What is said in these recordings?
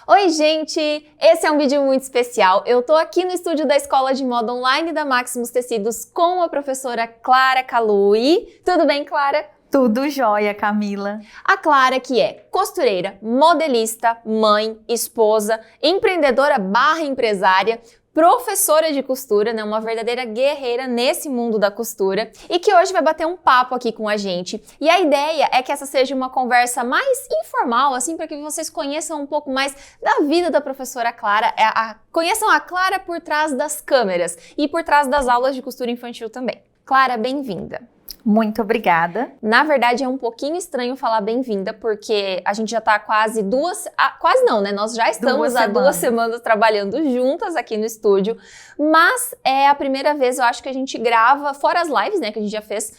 Oi, gente! Esse é um vídeo muito especial. Eu tô aqui no estúdio da Escola de Moda Online da Maximus Tecidos com a professora Clara Calui. Tudo bem, Clara? Tudo jóia, Camila. A Clara, que é costureira, modelista, mãe, esposa, empreendedora / empresária, professora de costura, né, uma verdadeira guerreira nesse mundo da costura e que hoje vai bater um papo aqui com a gente. E a ideia é que essa seja uma conversa mais informal, assim, para que vocês conheçam um pouco mais da vida da professora Clara, conheçam a Clara por trás das câmeras e por trás das aulas de costura infantil também. Clara, bem-vinda. Muito obrigada. Na verdade, é um pouquinho estranho falar bem-vinda, porque a gente já tá quase quase não, né? Nós já estamos há 2 semanas trabalhando juntas aqui no estúdio, mas é a primeira vez, eu acho que a gente grava, fora as lives, né? Que a gente já fez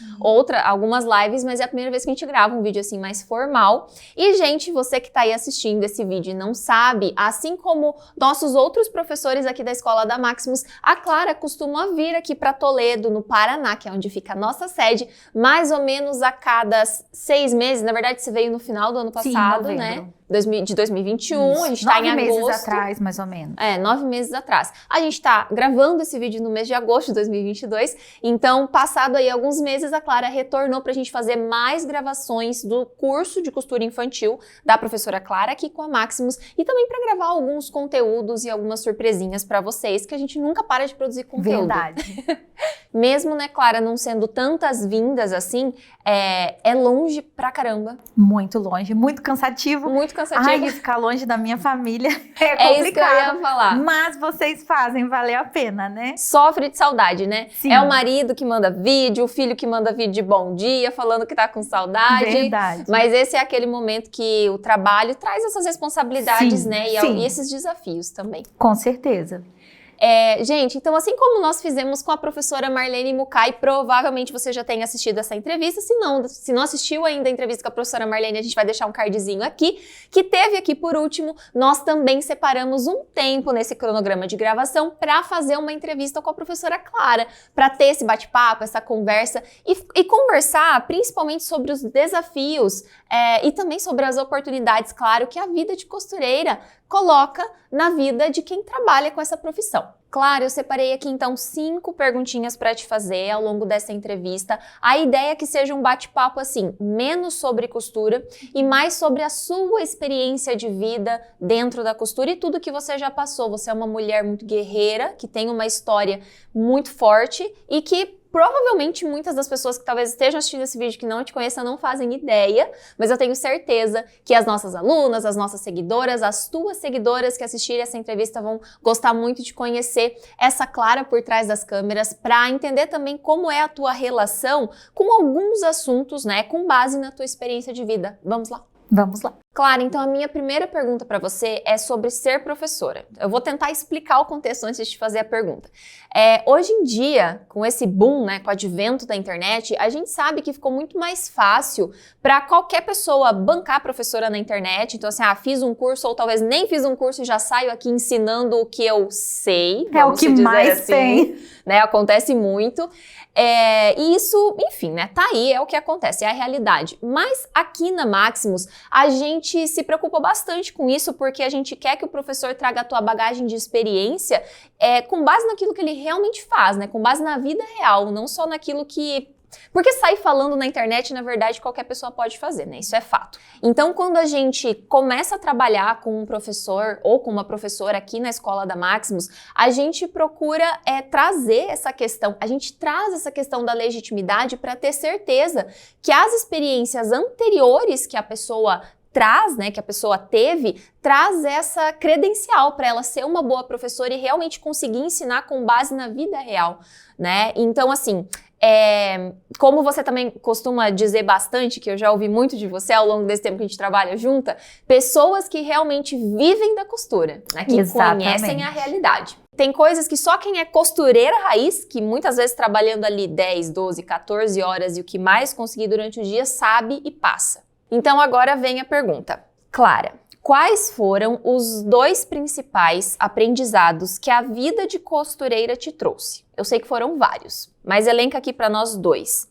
algumas lives, mas é a primeira vez que a gente grava um vídeo assim mais formal. E, gente, você que tá aí assistindo esse vídeo e não sabe, assim como nossos outros professores aqui da Escola da Maximus, a Clara costuma vir aqui para Toledo, no Paraná, que é onde fica a nossa sede, mais ou menos a cada 6 meses. Na verdade, você veio no final do ano passado, sim, né? De 2021, Isso. A gente tá em agosto. 9 meses atrás, mais ou menos. 9 meses atrás. A gente tá gravando esse vídeo no mês de agosto de 2022, então, passado aí alguns meses, a Clara retornou pra gente fazer mais gravações do curso de costura infantil da professora Clara aqui com a Maximus e também pra gravar alguns conteúdos e algumas surpresinhas pra vocês, que a gente nunca para de produzir conteúdo. Verdade. Mesmo, né, Clara, não sendo tantas vindas assim, é longe pra caramba. Muito longe, muito cansativo. Muito cansativo. Ai, ficar longe da minha família é complicado. É isso que eu ia falar. Mas vocês fazem valer a pena, né? Sofre de saudade, né? Sim. É o marido que manda vídeo, o filho que manda vídeo de bom dia, falando que tá com saudade. Verdade. Mas esse é aquele momento que o trabalho traz essas responsabilidades, Sim, né? sim. E esses desafios também. Com certeza. Gente, então assim como nós fizemos com a professora Marlene Mukai, provavelmente você já tenha assistido essa entrevista, se não assistiu ainda a entrevista com a professora Marlene, a gente vai deixar um cardzinho aqui, que teve aqui por último, nós também separamos um tempo nesse cronograma de gravação para fazer uma entrevista com a professora Clara, para ter esse bate-papo, essa conversa e conversar principalmente sobre os desafios e também sobre as oportunidades, claro, que a vida de costureira coloca na vida de quem trabalha com essa profissão. Claro, eu separei aqui então 5 perguntinhas para te fazer ao longo dessa entrevista. A ideia é que seja um bate-papo assim, menos sobre costura e mais sobre a sua experiência de vida dentro da costura e tudo que você já passou. Você é uma mulher muito guerreira, que tem uma história muito forte e que provavelmente muitas das pessoas que talvez estejam assistindo esse vídeo que não te conheçam não fazem ideia, mas eu tenho certeza que as nossas alunas, as nossas seguidoras, as tuas seguidoras que assistirem essa entrevista vão gostar muito de conhecer essa Clara por trás das câmeras para entender também como é a tua relação com alguns assuntos, né, com base na tua experiência de vida. Vamos lá? Vamos lá. Clara, então a minha primeira pergunta para você é sobre ser professora. Eu vou tentar explicar o contexto antes de te fazer a pergunta. Hoje em dia, com esse boom, né, com o advento da internet, a gente sabe que ficou muito mais fácil para qualquer pessoa bancar professora na internet. Então assim, fiz um curso ou talvez nem fiz um curso e já saio aqui ensinando o que eu sei. É o que mais assim, tem. Né, acontece muito. E isso, enfim, né, tá aí, é o que acontece, é a realidade. Mas aqui na Maximus, a gente se preocupa bastante com isso porque a gente quer que o professor traga a tua bagagem de experiência com base naquilo que ele realmente faz, né? Com base na vida real, não só naquilo que... Porque sair falando na internet, na verdade, qualquer pessoa pode fazer, né? Isso é fato. Então, quando a gente começa a trabalhar com um professor ou com uma professora aqui na Escola da Maximus, a gente procura trazer essa questão, a gente traz essa questão da legitimidade para ter certeza que as experiências anteriores que a pessoa traz, né, que a pessoa teve, traz essa credencial para ela ser uma boa professora e realmente conseguir ensinar com base na vida real, né? Então, assim, como você também costuma dizer bastante, que eu já ouvi muito de você ao longo desse tempo que a gente trabalha junta, pessoas que realmente vivem da costura, né, que conhecem a realidade. Tem coisas que só quem é costureira raiz, que muitas vezes trabalhando ali 10, 12, 14 horas e o que mais conseguir durante o dia, sabe e passa. Então agora vem a pergunta. Clara, quais foram os 2 principais aprendizados que a vida de costureira te trouxe? Eu sei que foram vários, mas elenca aqui para nós 2.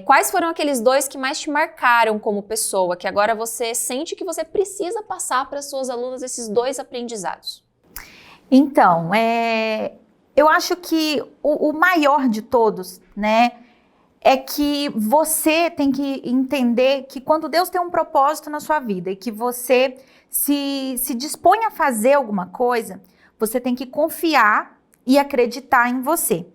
Quais foram aqueles 2 que mais te marcaram como pessoa, que agora você sente que você precisa passar para as suas alunas esses 2 aprendizados? Então, eu acho que o maior de todos, né, é que você tem que entender que quando Deus tem um propósito na sua vida e que você se dispõe a fazer alguma coisa, você tem que confiar e acreditar em você.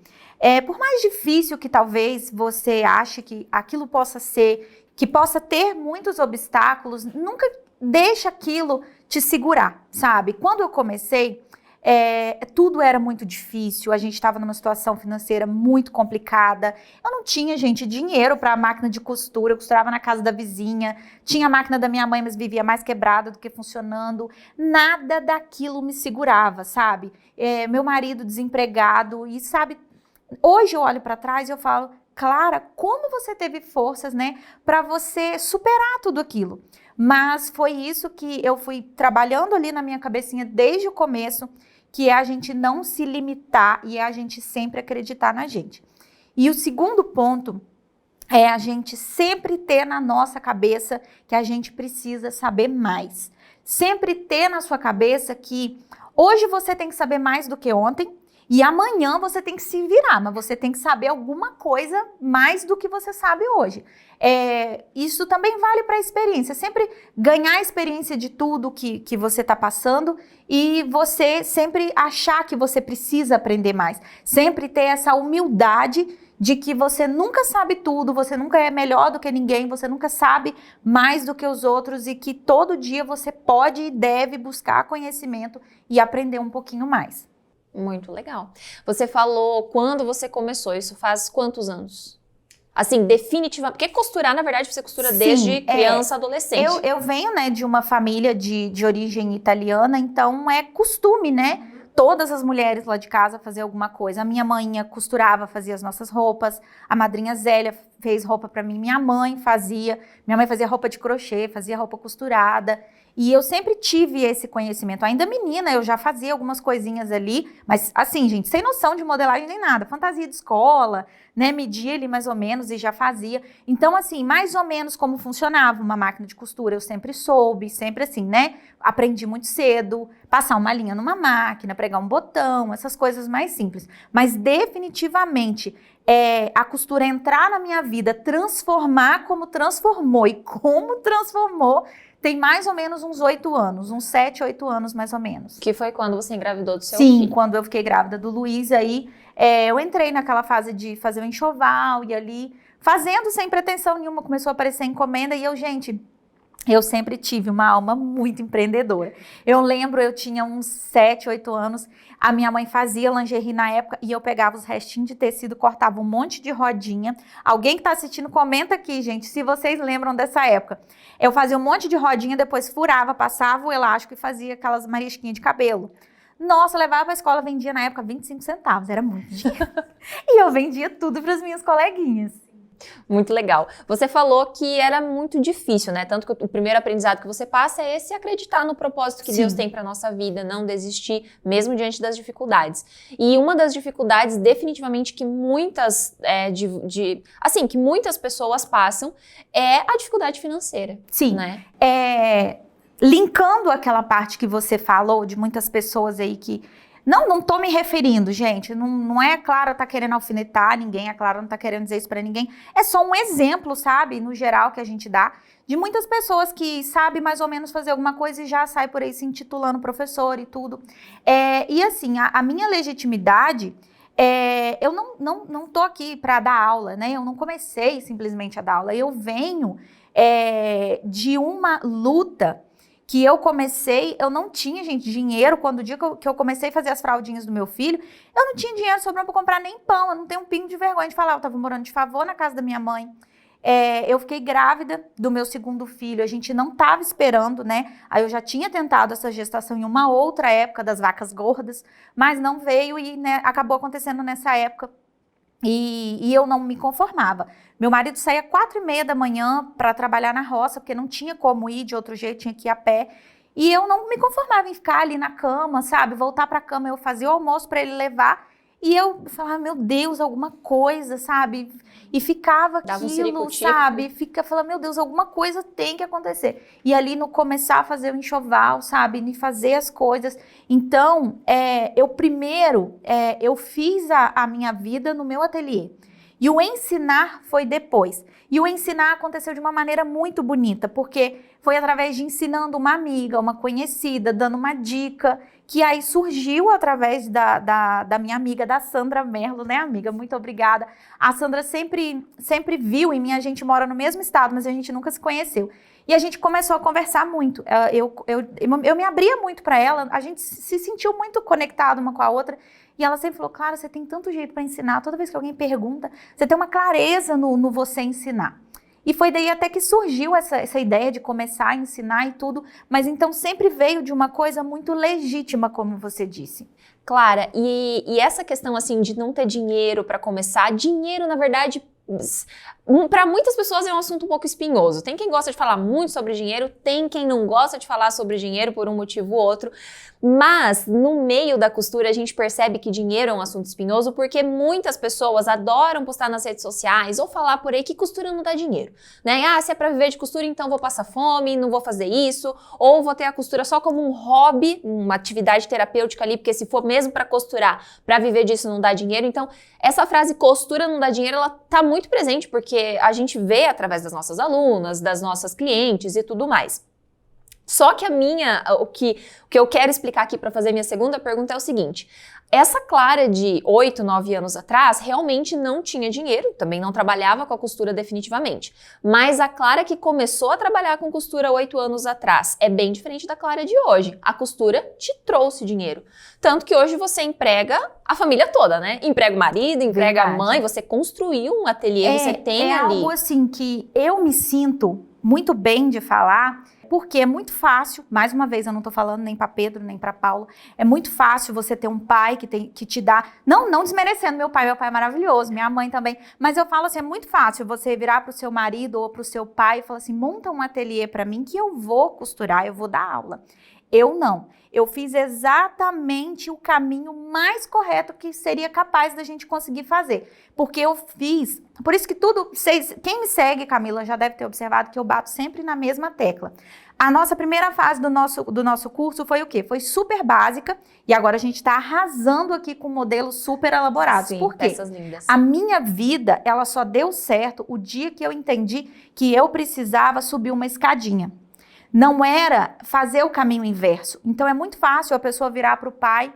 Por mais difícil que talvez você ache que aquilo possa ser, que possa ter muitos obstáculos, nunca deixa aquilo te segurar, sabe? Quando eu comecei, tudo era muito difícil, a gente estava numa situação financeira muito complicada, eu não tinha, gente, dinheiro para a máquina de costura, eu costurava na casa da vizinha, tinha a máquina da minha mãe, mas vivia mais quebrada do que funcionando, nada daquilo me segurava, sabe? Meu marido desempregado e, sabe, hoje eu olho para trás e eu falo, Clara, como você teve forças, né, para você superar tudo aquilo? Mas foi isso que eu fui trabalhando ali na minha cabecinha desde o começo, que é a gente não se limitar e é a gente sempre acreditar na gente. E o segundo ponto é a gente sempre ter na nossa cabeça que a gente precisa saber mais. Sempre ter na sua cabeça que hoje você tem que saber mais do que ontem, e amanhã você tem que se virar, mas você tem que saber alguma coisa mais do que você sabe hoje. Isso também vale para a experiência. Sempre ganhar a experiência de tudo que você está passando e você sempre achar que você precisa aprender mais. Sempre ter essa humildade de que você nunca sabe tudo, você nunca é melhor do que ninguém, você nunca sabe mais do que os outros e que todo dia você pode e deve buscar conhecimento e aprender um pouquinho mais. Muito legal. Você falou quando você começou, isso faz quantos anos? Assim, definitivamente, porque costurar, na verdade, você costura desde criança, adolescente. Eu venho, né, de uma família de origem italiana, então é costume, né? Todas as mulheres lá de casa faziam alguma coisa. A minha mãe costurava, fazia as nossas roupas. A madrinha Zélia fez roupa para mim. Minha mãe fazia roupa de crochê, fazia roupa costurada. E eu sempre tive esse conhecimento. Ainda menina, eu já fazia algumas coisinhas ali, mas assim, gente, sem noção de modelagem nem nada. Fantasia de escola, né? Media ali mais ou menos e já fazia. Então, assim, mais ou menos como funcionava uma máquina de costura, eu sempre soube, sempre assim, né? Aprendi muito cedo, passar uma linha numa máquina, pregar um botão, essas coisas mais simples. Mas definitivamente, a costura entrar na minha vida, transformar como transformou e como transformou, tem mais ou menos uns 8 anos, uns 7, 8 anos mais ou menos. Que foi quando você engravidou do seu filho? Sim, quando eu fiquei grávida do Luiz, aí eu entrei naquela fase de fazer o enxoval e ali, fazendo sem pretensão nenhuma, começou a aparecer encomenda e eu sempre tive uma alma muito empreendedora. Eu lembro, eu tinha uns 7, 8 anos, a minha mãe fazia lingerie na época e eu pegava os restinhos de tecido, cortava um monte de rodinha. Alguém que tá assistindo, comenta aqui, gente, se vocês lembram dessa época. Eu fazia um monte de rodinha, depois furava, passava o elástico e fazia aquelas marisquinhas de cabelo. Nossa, eu levava pra escola, vendia na época 25 centavos, era muito dinheiro. E eu vendia tudo para as minhas coleguinhas. Muito legal. Você falou que era muito difícil, né? Tanto que o primeiro aprendizado que você passa é esse acreditar no propósito que Deus tem para nossa vida, não desistir, mesmo diante das dificuldades. E uma das dificuldades, definitivamente, que muitas, que muitas pessoas passam é a dificuldade financeira. Sim. Né? Linkando aquela parte que você falou de muitas pessoas aí que... Não tô me referindo, gente, não é a Clara tá querendo alfinetar ninguém, a Clara não tá querendo dizer isso pra ninguém, é só um exemplo, sabe, no geral que a gente dá, de muitas pessoas que sabem mais ou menos fazer alguma coisa e já sai por aí se intitulando professor e tudo. E assim, a minha legitimidade, eu não tô aqui pra dar aula, né, eu não comecei simplesmente a dar aula, eu venho de uma luta que eu comecei, eu não tinha, gente, dinheiro, quando o dia que eu comecei a fazer as fraldinhas do meu filho, eu não tinha dinheiro sobrando para comprar nem pão, eu não tenho um pingo de vergonha de falar, eu tava morando de favor na casa da minha mãe, eu fiquei grávida do meu segundo filho, a gente não tava esperando, né, aí eu já tinha tentado essa gestação em uma outra época das vacas gordas, mas não veio e, né, acabou acontecendo nessa época. E eu não me conformava. Meu marido saía 4h30 da manhã para trabalhar na roça, porque não tinha como ir de outro jeito, tinha que ir a pé. E eu não me conformava em ficar ali na cama, sabe? Voltar para a cama, eu fazia o almoço para ele levar E eu falava, meu Deus, alguma coisa, sabe? E ficava Dava um aquilo, ciricutico. sabe? Fica falando, meu Deus, alguma coisa tem que acontecer. E ali no começar a fazer o enxoval, sabe? E fazer as coisas. Então, eu fiz a minha vida no meu ateliê. E o ensinar foi depois. E o ensinar aconteceu de uma maneira muito bonita, porque foi através de ensinando uma amiga, uma conhecida, dando uma dica, que aí surgiu através da minha amiga, da Sandra Merlo, né, amiga? Muito obrigada. A Sandra sempre viu em mim, a gente mora no mesmo estado, mas a gente nunca se conheceu. E a gente começou a conversar muito. Eu me abria muito para ela, a gente se sentiu muito conectado uma com a outra. E ela sempre falou, Clara, você tem tanto jeito para ensinar, toda vez que alguém pergunta, você tem uma clareza no você ensinar. E foi daí até que surgiu essa ideia de começar a ensinar e tudo, mas então sempre veio de uma coisa muito legítima, como você disse. Clara, e essa questão assim de não ter dinheiro para começar, dinheiro na verdade, para muitas pessoas é um assunto um pouco espinhoso. Tem quem gosta de falar muito sobre dinheiro, tem quem não gosta de falar sobre dinheiro por um motivo ou outro, mas no meio da costura a gente percebe que dinheiro é um assunto espinhoso porque muitas pessoas adoram postar nas redes sociais ou falar por aí que costura não dá dinheiro, né? Ah, se é para viver de costura, então vou passar fome, não vou fazer isso, ou vou ter a costura só como um hobby, uma atividade terapêutica ali, porque se for mesmo para costurar, para viver disso não dá dinheiro. Então, essa frase costura não dá dinheiro, ela tá muito presente porque a gente vê através das nossas alunas, das nossas clientes e tudo mais. Só que o que eu quero explicar aqui para fazer minha segunda pergunta é o seguinte: essa Clara de 8, 9 anos atrás realmente não tinha dinheiro, também não trabalhava com a costura definitivamente. Mas a Clara que começou a trabalhar com costura 8 anos atrás é bem diferente da Clara de hoje. A costura te trouxe dinheiro. Tanto que hoje você emprega a família toda, né? Emprega o marido, emprega a mãe, você construiu um ateliê, você tem ali. É algo assim que eu me sinto muito bem de falar, porque é muito fácil, mais uma vez eu não tô falando nem para Pedro, nem para Paula, é muito fácil você ter um pai que te dá, não desmerecendo meu pai é maravilhoso, minha mãe também, mas eu falo assim, é muito fácil você virar pro seu marido ou pro seu pai e falar assim, monta um ateliê para mim que eu vou costurar, eu vou dar aula. Eu não. Eu fiz exatamente o caminho mais correto que seria capaz da gente conseguir fazer. Porque eu fiz... Por isso que quem me segue, Camila, já deve ter observado que eu bato sempre na mesma tecla. A nossa primeira fase do nosso curso foi o quê? Foi super básica e agora a gente está arrasando aqui com modelos super elaborados. Sim, por quê? peças lindas. A minha vida, ela só deu certo o dia que eu entendi que eu precisava subir uma escadinha. Não era fazer o caminho inverso. Então, é muito fácil a pessoa virar para o pai,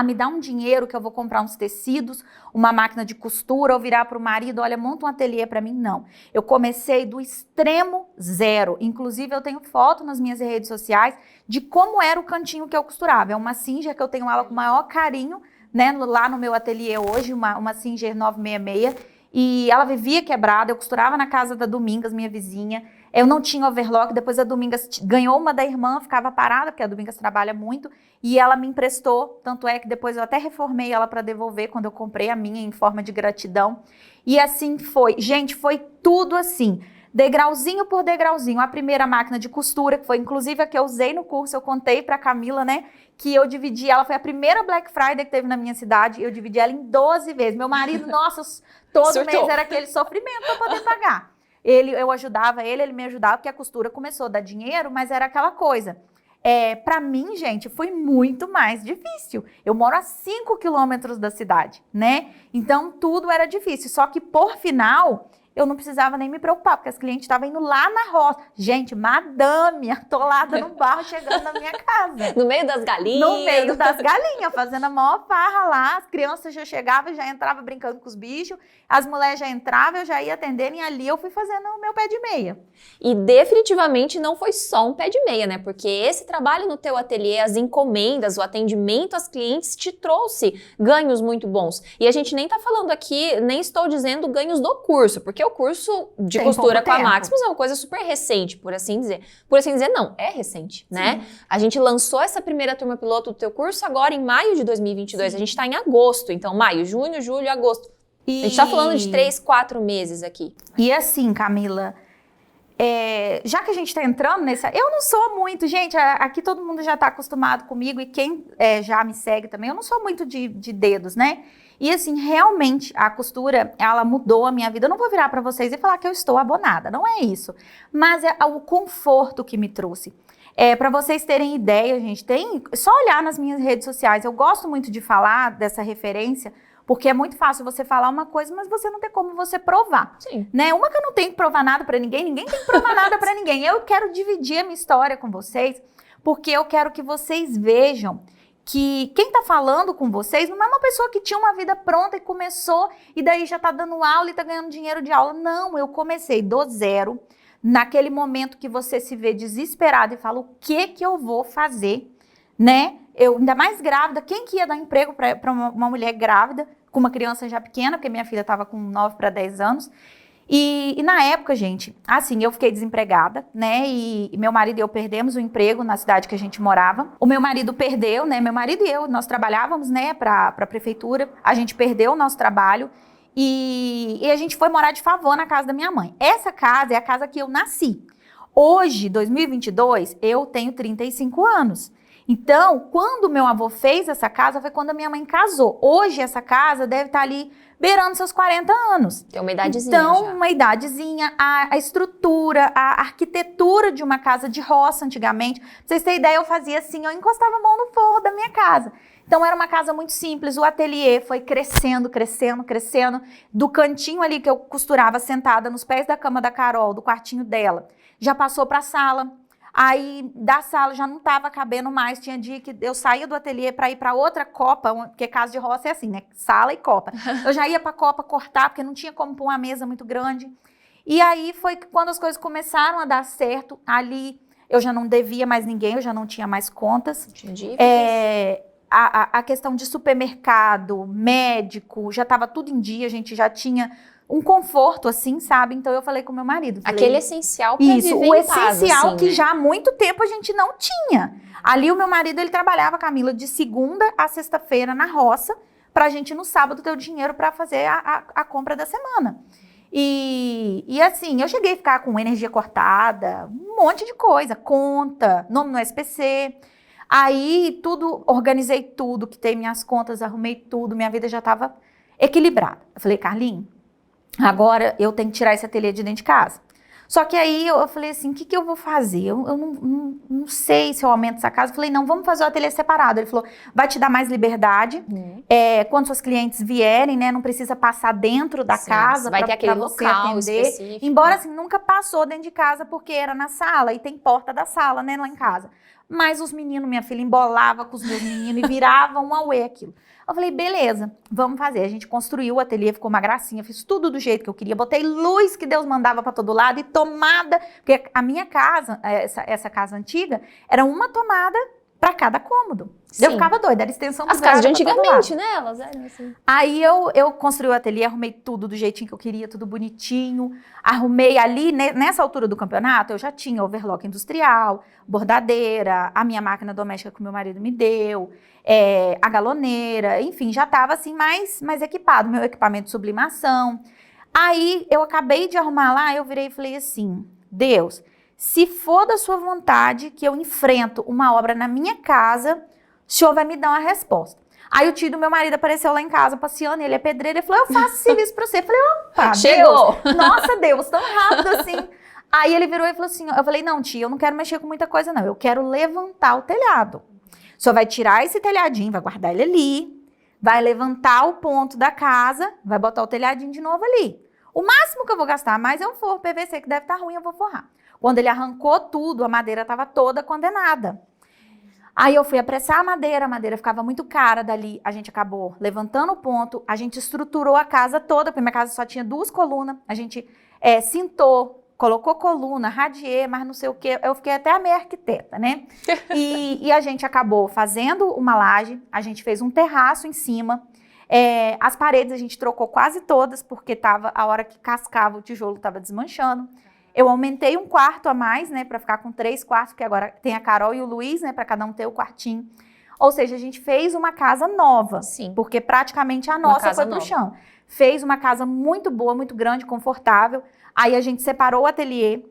me dá um dinheiro que eu vou comprar uns tecidos, uma máquina de costura, ou virar para o marido, olha, monta um ateliê para mim. Não. Eu comecei do extremo zero. Inclusive, eu tenho foto nas minhas redes sociais de como era o cantinho que eu costurava. É uma Singer que eu tenho ela com o maior carinho, né, lá no meu ateliê hoje, uma Singer 966. E ela vivia quebrada, eu costurava na casa da Domingas, minha vizinha. Eu não tinha overlock, depois a Domingas ganhou uma da irmã, ficava parada, porque a Domingas trabalha muito, e ela me emprestou, tanto é que depois eu até reformei ela para devolver quando eu comprei a minha em forma de gratidão. E assim foi. Gente, foi tudo assim, degrauzinho por degrauzinho. A primeira máquina de costura, que foi inclusive a que eu usei no curso, eu contei para a Camila, né, que eu dividi, ela foi a primeira Black Friday que teve na minha cidade, eu dividi ela em 12 vezes. Meu marido, nossa, todo Surtou. mês era aquele sofrimento para poder pagar. Eu ajudava ele me ajudava, porque a costura começou a dar dinheiro, mas era aquela coisa. Para mim, gente, foi muito mais difícil. Eu moro a 5 quilômetros da cidade, né? Então, tudo era difícil. Só que, por final, eu não precisava nem me preocupar, porque as clientes estavam indo lá na roça. Gente, madame, atolada no barro, chegando na minha casa. No meio das galinhas. No meio das galinhas, fazendo a maior farra lá. As crianças já chegavam, já entravam brincando com os bichos. As mulheres já entravam, eu já ia atendendo. E ali eu fui fazendo o meu pé de meia. E definitivamente não foi só um pé de meia, né? Porque esse trabalho no teu ateliê, as encomendas, o atendimento às clientes te trouxe ganhos muito bons. E a gente nem tá falando aqui, nem estou dizendo ganhos do curso, porque o curso de costura com a Maximus é uma coisa super recente, por assim dizer. Por assim dizer, não, é recente, né? Sim. A gente lançou essa primeira turma piloto do teu curso agora em maio de 2022. Sim. A gente tá em agosto, então maio, junho, julho, agosto. A gente tá falando de 3, 4 meses aqui. E assim, Camila, já que a gente está entrando nessa... Eu não sou muito, gente, aqui todo mundo já está acostumado comigo e quem já me segue também, eu não sou muito de dedos, né? E assim, realmente, a costura, ela mudou a minha vida. Eu não vou virar para vocês e falar que eu estou abonada, não é isso. Mas é o conforto que me trouxe. Para vocês terem ideia, gente, só olhar nas minhas redes sociais. Eu gosto muito de falar dessa referência, porque é muito fácil você falar uma coisa, mas você não tem como você provar. Sim. Né? Uma que eu não tenho que provar nada para ninguém tem que provar nada para ninguém. Eu quero dividir a minha história com vocês, porque eu quero que vocês vejam que quem tá falando com vocês não é uma pessoa que tinha uma vida pronta e começou e daí já tá dando aula e tá ganhando dinheiro de aula. Não, eu comecei do zero, naquele momento que você se vê desesperado e fala, o que eu vou fazer, né? Eu, ainda mais grávida, quem que ia dar emprego para uma mulher grávida, com uma criança já pequena, porque minha filha tava com 9 para 10 anos. E na época, gente, assim, eu fiquei desempregada, né, e meu marido e eu perdemos o emprego na cidade que a gente morava. O meu marido perdeu, né, meu marido e eu, nós trabalhávamos, né, pra prefeitura, a gente perdeu o nosso trabalho e a gente foi morar de favor na casa da minha mãe. Essa casa é a casa que eu nasci. Hoje, 2022, eu tenho 35 anos. Então, quando meu avô fez essa casa, foi quando a minha mãe casou. Hoje, essa casa deve estar ali beirando seus 40 anos. Tem uma idadezinha então, já. Uma idadezinha, a estrutura, a arquitetura de uma casa de roça antigamente. Pra vocês terem ideia, eu fazia assim, eu encostava a mão no forro da minha casa. Então, era uma casa muito simples, o ateliê foi crescendo, crescendo, crescendo. Do cantinho ali que eu costurava sentada nos pés da cama da Carol, do quartinho dela, já passou para a sala. Aí, da sala já não estava cabendo mais, tinha dia que eu saía do ateliê para ir para outra copa, porque casa de roça é assim, né? Sala e copa. Eu já ia para a copa cortar, porque não tinha como pôr uma mesa muito grande. E aí foi quando as coisas começaram a dar certo. Ali eu já não devia mais ninguém, eu já não tinha mais contas. Tinha dívidas. A questão de supermercado, médico, já estava tudo em dia, a gente já tinha um conforto, assim, sabe? Então eu falei com meu marido. Aquele essencial pra isso, viver o em paz, essencial assim, que né? já há muito tempo a gente não tinha. Ali o meu marido, ele trabalhava, Camila, de segunda a sexta-feira na roça, pra gente no sábado ter o dinheiro pra fazer a compra da semana. E assim, eu cheguei a ficar com energia cortada, um monte de coisa, conta, nome no SPC. Aí organizei tudo, quitei minhas contas, arrumei tudo, minha vida já estava equilibrada. Eu falei, Carlinhos, agora eu tenho que tirar esse ateliê de dentro de casa. Só que aí eu falei assim, o que eu vou fazer? Eu não sei se eu aumento essa casa. Eu falei, não, vamos fazer o ateliê separado. Ele falou, vai te dar mais liberdade. Quando suas clientes vierem, né, não precisa passar dentro da casa vai ter aquele você local atender. específico. Embora assim, nunca passou dentro de casa, porque era na sala e tem porta da sala, né, lá em casa. Mas os meninos, minha filha, embolava com os meus meninos e viravam um auê aquilo. Eu falei, beleza, vamos fazer. A gente construiu o ateliê, ficou uma gracinha, fiz tudo do jeito que eu queria. Botei luz que Deus mandava para todo lado e tomada. Porque a minha casa, essa casa antiga, era uma tomada para cada cômodo. Sim. Eu ficava doida, era extensão do As casas de antigamente, né? Elas eram assim. Aí eu construí o ateliê, arrumei tudo do jeitinho que eu queria, tudo bonitinho. Arrumei ali, nessa altura do campeonato, eu já tinha overlock industrial, bordadeira, a minha máquina doméstica que o meu marido me deu, a galoneira, enfim, já estava assim mais equipado, meu equipamento de sublimação. Aí eu acabei de arrumar lá, eu virei e falei assim, Deus, se for da sua vontade que eu enfrento uma obra na minha casa, o senhor vai me dar uma resposta. Aí o tio do meu marido apareceu lá em casa passeando, ele é pedreiro, ele falou, eu faço serviço pra você. Eu falei, opa, chegou! Deus, nossa Deus, tão rápido assim. Aí ele virou e falou assim, eu falei, não tio, eu não quero mexer com muita coisa não, eu quero levantar o telhado. O senhor vai tirar esse telhadinho, vai guardar ele ali, vai levantar o ponto da casa, vai botar o telhadinho de novo ali. O máximo que eu vou gastar mais é o forro PVC, que deve estar ruim, eu vou forrar. Quando ele arrancou tudo, a madeira estava toda condenada. Aí eu fui apressar a madeira ficava muito cara dali. A gente acabou levantando o ponto, a gente estruturou a casa toda, porque minha casa só tinha 2 colunas. A gente cintou, colocou coluna, radier, mas não sei o quê. Eu fiquei até a meia arquiteta, né? E a gente acabou fazendo uma laje, a gente fez um terraço em cima. As paredes a gente trocou quase todas, porque a hora que cascava o tijolo estava desmanchando. Eu aumentei um quarto a mais, né, para ficar com 3 quartos, porque agora tem a Carol e o Luiz, né, para cada um ter o quartinho. Ou seja, a gente fez uma casa nova, Sim. Porque praticamente a nossa foi pro chão. Fez uma casa muito boa, muito grande, confortável. Aí a gente separou o ateliê,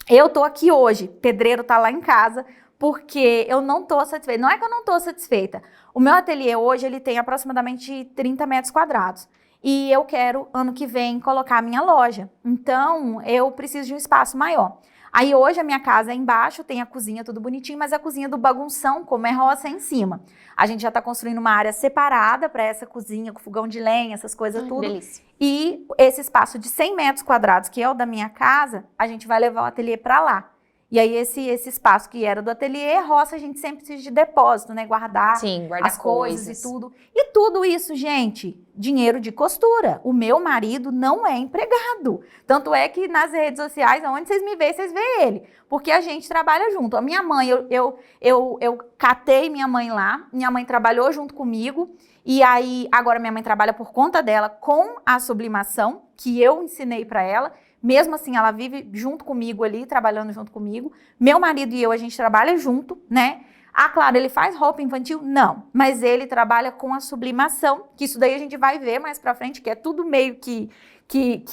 eu tô aqui hoje, pedreiro tá lá em casa, porque eu não tô satisfeita. Não é que eu não tô satisfeita. O meu ateliê hoje, ele tem aproximadamente 30 metros quadrados. E eu quero, ano que vem, colocar a minha loja. Então, eu preciso de um espaço maior. Aí hoje a minha casa é embaixo, tem a cozinha tudo bonitinho, mas a cozinha do bagunção, como é roça, é em cima. A gente já tá construindo uma área separada para essa cozinha, com fogão de lenha, essas coisas tudo. Delícia. E esse espaço de 100 metros quadrados, que é o da minha casa, a gente vai levar o ateliê para lá. E aí esse espaço que era do ateliê, roça, a gente sempre precisa de depósito, né? Guardar Sim, guardar as coisas e tudo. E tudo isso, gente, dinheiro de costura. O meu marido não é empregado. Tanto é que nas redes sociais, onde vocês me veem, vocês veem ele. Porque a gente trabalha junto. A minha mãe, eu catei minha mãe lá. Minha mãe trabalhou junto comigo. E aí, agora minha mãe trabalha por conta dela com a sublimação, que eu ensinei para ela. Mesmo assim, ela vive junto comigo ali, trabalhando junto comigo. Meu marido e eu, a gente trabalha junto, né? Ah, claro, ele faz roupa infantil? Não. Mas ele trabalha com a sublimação, que isso daí a gente vai ver mais pra frente, que é tudo meio que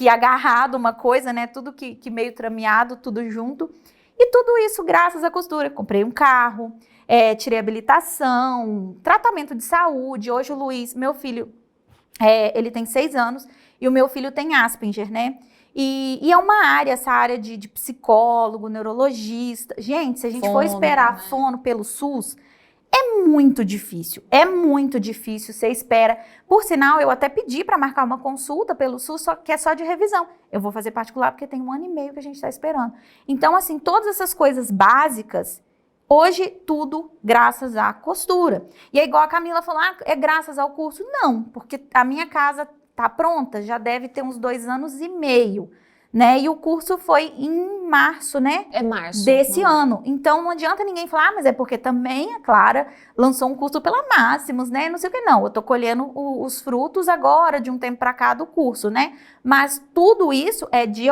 agarrado uma coisa, né? Tudo que meio trameado, tudo junto. E tudo isso graças à costura. Comprei um carro, tirei habilitação, tratamento de saúde. Hoje o Luiz, meu filho, ele tem 6 anos e o meu filho tem Asperger, né? E é uma área, essa área de psicólogo, neurologista. Gente, se a gente for esperar fono pelo SUS, é muito difícil. É muito difícil, você espera. Por sinal, eu até pedi para marcar uma consulta pelo SUS, só que é só de revisão. Eu vou fazer particular porque tem 1 ano e meio que a gente está esperando. Então, assim, todas essas coisas básicas, hoje tudo graças à costura. E é igual a Camila falou, é graças ao curso? Não, porque a minha casa tá pronta, já deve ter uns 2 anos e meio, né? E o curso foi em março, né? É março. Desse ano. Então, não adianta ninguém falar, mas é porque também a Clara lançou um curso pela Máximos, né? Não sei o que não. Eu tô colhendo os frutos agora, de um tempo pra cá, do curso, né? Mas tudo isso é de,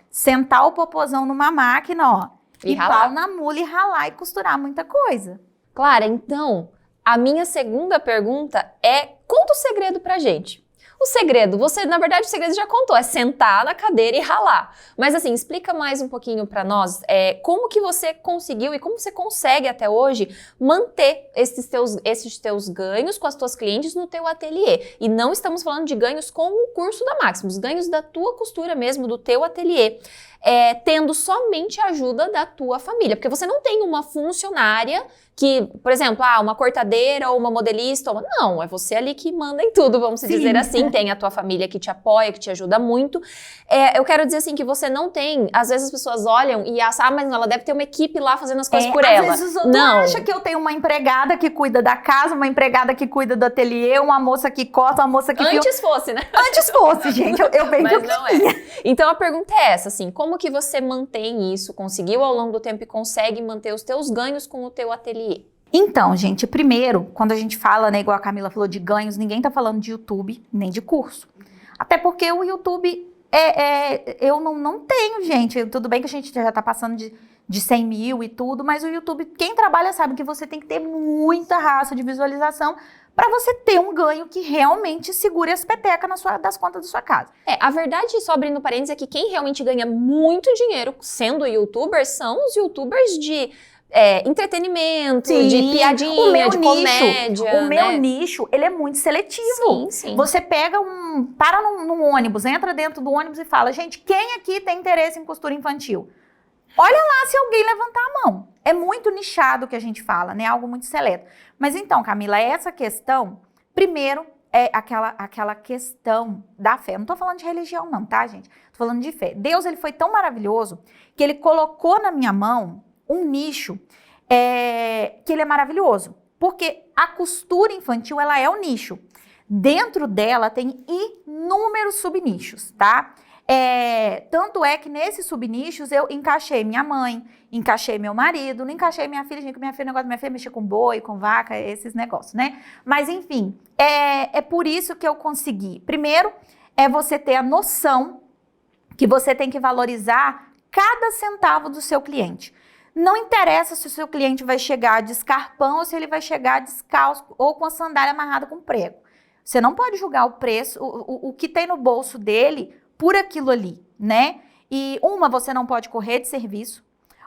sentar o popozão numa máquina, e pau na mula e ralar e costurar muita coisa. Clara, então, a minha segunda pergunta é, conta o segredo pra gente. O segredo, na verdade, o segredo já contou, é sentar na cadeira e ralar. Mas assim, explica mais um pouquinho para nós, como que você conseguiu e como você consegue até hoje manter esses teus ganhos com as tuas clientes no teu ateliê. E não estamos falando de ganhos com o curso da Máximos, ganhos da tua costura mesmo, do teu ateliê. Tendo somente a ajuda da tua família. Porque você não tem uma funcionária que, por exemplo, uma cortadeira ou uma modelista. Não, é você ali que manda em tudo, vamos dizer assim. Tem a tua família que te apoia, que te ajuda muito. Eu quero dizer assim que você não tem, às vezes as pessoas olham e acham, mas ela deve ter uma equipe lá fazendo as coisas por ela. Às vezes os outros acham que eu tenho uma empregada que cuida da casa, uma empregada que cuida do ateliê, uma moça que corta, uma moça que... Antes fosse, né? Antes fosse, gente. Eu bem que eu não queria. Então a pergunta é essa, assim, como que você mantém isso, conseguiu ao longo do tempo e consegue manter os teus ganhos com o teu ateliê? Então, gente, primeiro, quando a gente fala, né, igual a Camila falou de ganhos, ninguém tá falando de YouTube, nem de curso. Até porque o YouTube, eu não tenho, gente. Tudo bem que a gente já tá passando de 100 mil e tudo, mas o YouTube, quem trabalha sabe que você tem que ter muita raça de visualização para você ter um ganho que realmente segure as petecas das contas da sua casa. A verdade, só abrindo parênteses, é que quem realmente ganha muito dinheiro sendo youtuber são os youtubers de entretenimento, de piadinha, de comédia. O meu nicho, ele é muito seletivo. Sim. Você pega para num ônibus, entra dentro do ônibus e fala, gente, quem aqui tem interesse em costura infantil? Olha lá se alguém levantar a mão. É muito nichado o que a gente fala, né? Algo muito seleto. Mas então, Camila, essa questão, primeiro, é aquela questão da fé. Eu não tô falando de religião não, tá, gente? Tô falando de fé. Deus, ele foi tão maravilhoso que ele colocou na minha mão um nicho que ele é maravilhoso. Porque a costura infantil, ela é o nicho. Dentro dela tem inúmeros subnichos, tá? Tanto é que nesses subnichos eu encaixei minha mãe, encaixei meu marido, não encaixei minha filha, gente, que minha filha, o negócio da minha filha mexer com boi, com vaca, esses negócios, né? Mas enfim, é por isso que eu consegui. Primeiro, é você ter a noção que você tem que valorizar cada centavo do seu cliente. Não interessa se o seu cliente vai chegar de escarpão ou se ele vai chegar descalço ou com a sandália amarrada com prego. Você não pode julgar o preço, o que tem no bolso dele por aquilo ali, né? E uma, você não pode correr de serviço.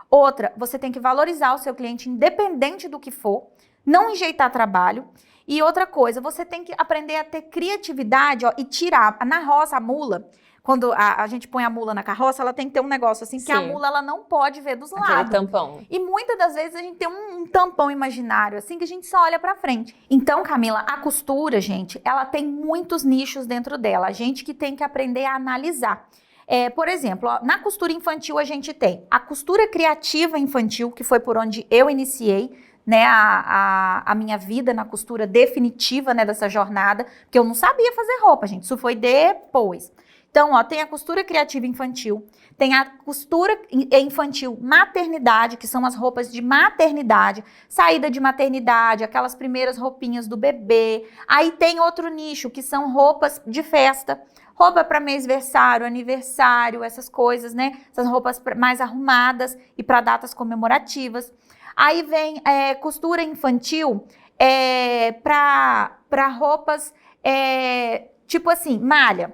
Outra, você tem que valorizar o seu cliente independente do que for, não enjeitar trabalho. E outra coisa, você tem que aprender a ter criatividade, ó, e tirar. Na roça, a mula, quando a gente põe a mula na carroça, ela tem que ter um negócio assim, que a mula ela não pode ver dos lados. Aquele tampão. E muitas das vezes a gente tem um tampão imaginário, assim, que a gente só olha pra frente. Então, Camila, a costura, gente, ela tem muitos nichos dentro dela. A gente que tem que aprender a analisar. Por exemplo, ó, na costura infantil a gente tem a costura criativa infantil, que foi por onde eu iniciei, né, a minha vida na costura definitiva, né, dessa jornada, porque eu não sabia fazer roupa, gente, isso foi depois. Então, ó, tem a costura criativa infantil, tem a costura infantil maternidade, que são as roupas de maternidade, saída de maternidade, aquelas primeiras roupinhas do bebê. Aí tem outro nicho, que são roupas de festa, roupa para mêsversário, aniversário, essas coisas, né? Essas roupas mais arrumadas e para datas comemorativas. Aí vem costura infantil para roupas tipo assim, malha.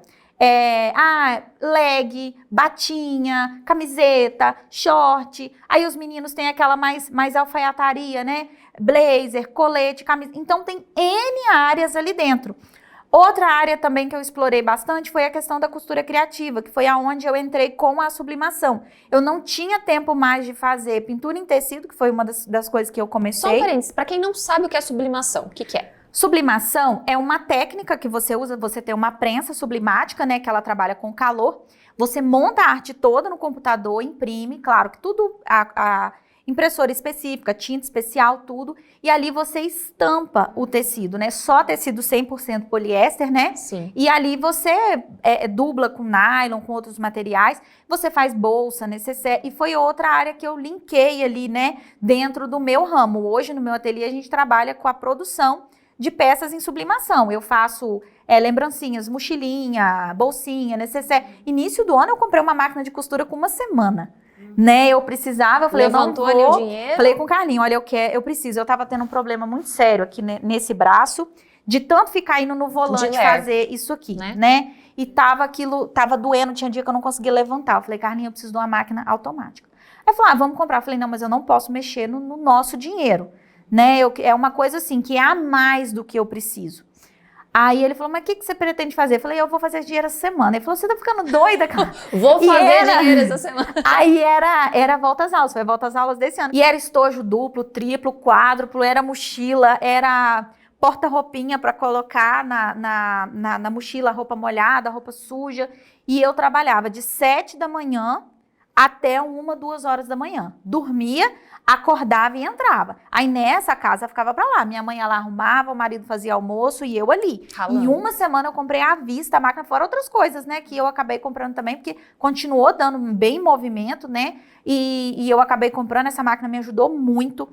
Leg, batinha, camiseta, short. Aí os meninos têm aquela mais alfaiataria, né? Blazer, colete, camisa. Então tem N áreas ali dentro. Outra área também que eu explorei bastante foi a questão da costura criativa, que foi aonde eu entrei com a sublimação. Eu não tinha tempo mais de fazer pintura em tecido, que foi uma das coisas que eu comecei. Só um parênteses, para quem não sabe o que é sublimação, o que é? Sublimação é uma técnica que você usa, você tem uma prensa sublimática, né, que ela trabalha com calor. Você monta a arte toda no computador, imprime, claro que tudo, a impressora específica, tinta especial, tudo. E ali você estampa o tecido, né? Só tecido 100% poliéster, né? Sim. E ali você dubla com nylon, com outros materiais. Você faz bolsa, necessaire. E foi outra área que eu linkei ali, né? Dentro do meu ramo. Hoje, no meu ateliê, a gente trabalha com a produção de peças em sublimação. Eu faço lembrancinhas, mochilinha, bolsinha, necessaire. Início do ano, eu comprei uma máquina de costura com uma semana. Né, eu precisava, eu falei, levantou eu não vou. Ali o dinheiro? Falei com o Carlinho, olha, eu preciso. Eu tava tendo um problema muito sério aqui nesse braço, de tanto ficar indo no volante fazer isso aqui, né? E tava doendo, tinha dia que eu não conseguia levantar. Eu falei, Carlinho, eu preciso de uma máquina automática. Aí falou, vamos comprar. Eu falei, não, mas eu não posso mexer no nosso dinheiro, né? É uma coisa assim, que é a mais do que eu preciso. Aí ele falou, mas o que você pretende fazer? Eu falei, eu vou fazer esse dinheiro essa semana. Ele falou, você tá ficando doida, cara? Vou fazer dinheiro essa semana. Aí era volta às aulas, foi volta às aulas desse ano. E era estojo duplo, triplo, quádruplo, era mochila, era porta-roupinha para colocar na mochila, roupa molhada, roupa suja. E eu trabalhava de 7 da manhã até 1, 2 horas da manhã. Dormia, acordava e entrava. Aí nessa casa ficava pra lá. Minha mãe ela arrumava, o marido fazia almoço e eu ali. Ralando. Em uma semana eu comprei à vista a máquina, fora outras coisas, né? Que eu acabei comprando também, porque continuou dando bem movimento, né? E eu acabei comprando, essa máquina me ajudou muito.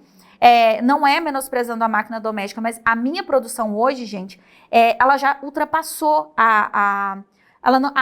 Não é menosprezando a máquina doméstica, mas a minha produção hoje, gente, ela já ultrapassou a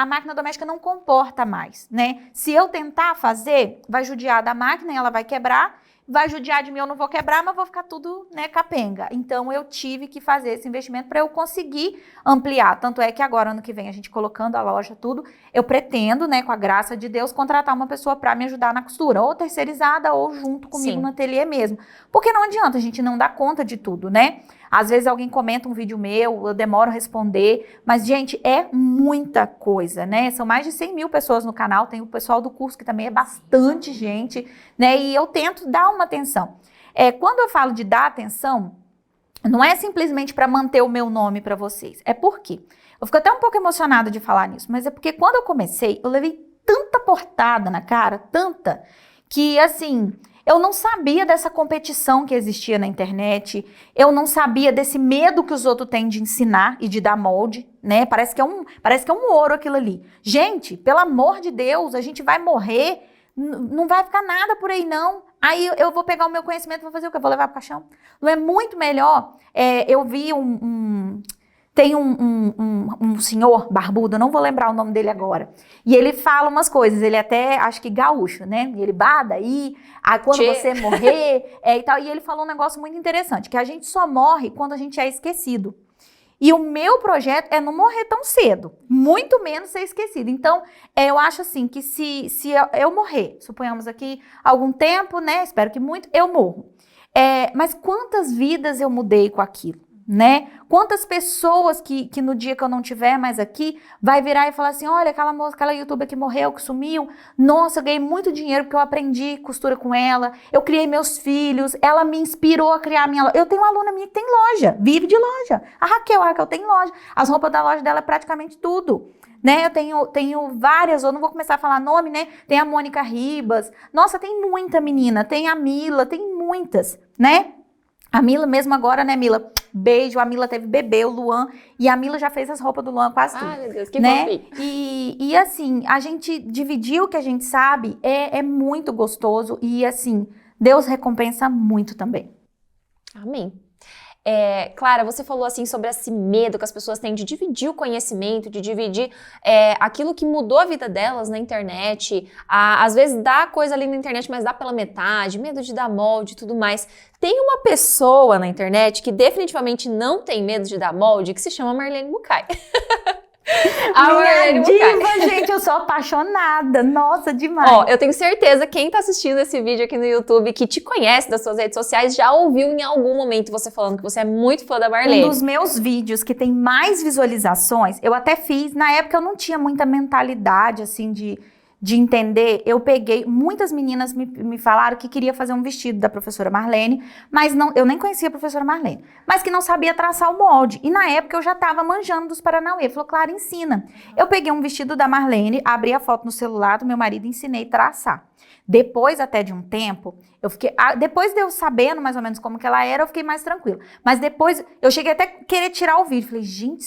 máquina doméstica não comporta mais, né? Se eu tentar fazer, vai judiar da máquina e ela vai quebrar, vai judiar de mim, eu não vou quebrar, mas vou ficar tudo, né, capenga. Então, eu tive que fazer esse investimento para eu conseguir ampliar. Tanto é que agora, ano que vem, a gente colocando a loja, tudo, eu pretendo, né, com a graça de Deus, contratar uma pessoa para me ajudar na costura, ou terceirizada, ou junto comigo Sim. no ateliê mesmo. Porque não adianta, a gente não dá conta de tudo, né? Às vezes alguém comenta um vídeo meu, eu demoro a responder, mas, gente, é muita coisa, né? São mais de 100 mil pessoas no canal, tem o pessoal do curso que também é bastante gente, né? E eu tento dar uma atenção. Quando eu falo de dar atenção, não é simplesmente para manter o meu nome para vocês, é porque eu fico até um pouco emocionada de falar nisso, mas é porque quando eu comecei, eu levei tanta portada na cara, tanta, que assim, eu não sabia dessa competição que existia na internet, eu não sabia desse medo que os outros têm de ensinar e de dar molde, né? Parece que é um ouro aquilo ali. Gente, pelo amor de Deus, a gente vai morrer, não vai ficar nada por aí não. Aí eu vou pegar o meu conhecimento e vou fazer o quê? Eu vou levar pro caixão? Não é muito melhor? Eu vi tem um senhor barbudo, eu não vou lembrar o nome dele agora, e ele fala umas coisas, ele até, acho que gaúcho, né? E ele, daí, quando você morrer, e tal. E ele falou um negócio muito interessante, que a gente só morre quando a gente é esquecido. E o meu projeto é não morrer tão cedo, muito menos ser esquecido. Então, eu acho assim que se eu morrer, suponhamos aqui algum tempo, né? Espero que muito, eu morro. Mas quantas vidas eu mudei com aquilo, né? Quantas pessoas que no dia que eu não tiver mais aqui, vai virar e falar assim, olha, aquela moça, aquela youtuber que morreu, que sumiu, nossa, eu ganhei muito dinheiro porque eu aprendi costura com ela, eu criei meus filhos, ela me inspirou a criar a minha loja. Eu tenho uma aluna minha que tem loja, vive de loja. A Raquel tem loja. As roupas da loja dela é praticamente tudo. Né, eu tenho várias, eu não vou começar a falar nome, né? Tem a Mônica Ribas. Nossa, tem muita menina. Tem a Mila, tem muitas, né? A Mila mesmo agora, né, Mila? Beijo, a Mila teve bebê, o Luan, e a Mila já fez as roupas do Luan quase tudo. Ai, meu Deus, que né? fofinho. E assim, a gente dividir o que a gente sabe é muito gostoso e assim, Deus recompensa muito também. Amém. Clara, você falou assim sobre esse medo que as pessoas têm de dividir o conhecimento, de dividir aquilo que mudou a vida delas na internet. Às vezes dá coisa ali na internet, mas dá pela metade, medo de dar molde e tudo mais. Tem uma pessoa na internet que definitivamente não tem medo de dar molde, que se chama Marlene Bucay. Minha diva, gente, eu sou apaixonada, nossa, demais. Ó, eu tenho certeza que quem tá assistindo esse vídeo aqui no YouTube, que te conhece das suas redes sociais, já ouviu em algum momento você falando que você é muito fã da Marlene. Um dos meus vídeos que tem mais visualizações, eu até fiz, na época eu não tinha muita mentalidade, assim, de entender, eu peguei, muitas meninas me falaram que queria fazer um vestido da professora Marlene, mas não, eu nem conhecia a professora Marlene, mas que não sabia traçar o molde, e na época eu já estava manjando dos Paranauê, falou, Clara, ensina. Eu peguei um vestido da Marlene, abri a foto no celular do meu marido e ensinei a traçar. Depois até de um tempo, depois de eu sabendo mais ou menos como que ela era, eu fiquei mais tranquila. Mas depois, eu cheguei até a querer tirar o vídeo. Falei, gente,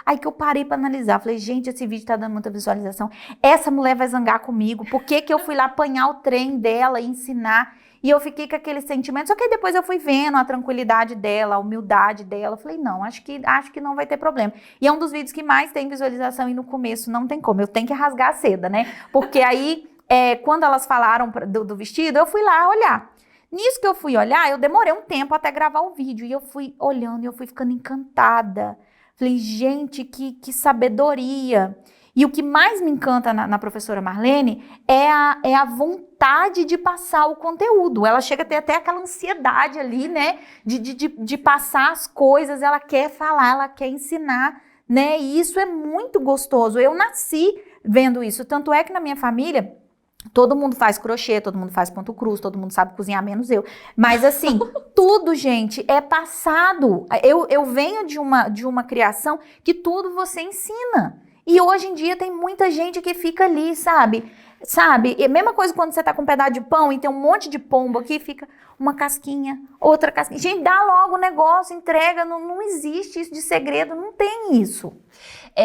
aí que eu parei pra analisar. Falei, gente, esse vídeo tá dando muita visualização. Essa mulher vai zangar comigo. Por que que eu fui lá apanhar o trem dela e ensinar? E eu fiquei com aquele sentimento. Só que depois eu fui vendo a tranquilidade dela, a humildade dela. Eu falei, não, acho que não vai ter problema. E é um dos vídeos que mais tem visualização e no começo não tem como. Eu tenho que rasgar a seda, né? Porque aí... quando elas falaram do vestido, eu fui lá olhar. Nisso que eu fui olhar, eu demorei um tempo até gravar o vídeo. E eu fui olhando e eu fui ficando encantada. Falei, gente, que sabedoria. E o que mais me encanta na professora Marlene é a vontade de passar o conteúdo. Ela chega a ter até aquela ansiedade ali, né? De passar as coisas. Ela quer falar, ela quer ensinar, né? E isso é muito gostoso. Eu nasci vendo isso. Tanto é que na minha família... todo mundo faz crochê, todo mundo faz ponto cruz, todo mundo sabe cozinhar, menos eu. Mas assim, tudo, gente, é passado. Eu venho de uma criação que tudo você ensina. E hoje em dia tem muita gente que fica ali, sabe? E mesma coisa quando você tá com um pedaço de pão e tem um monte de pombo aqui, fica uma casquinha, outra casquinha. Gente, dá logo o negócio, entrega, não existe isso de segredo, não tem isso.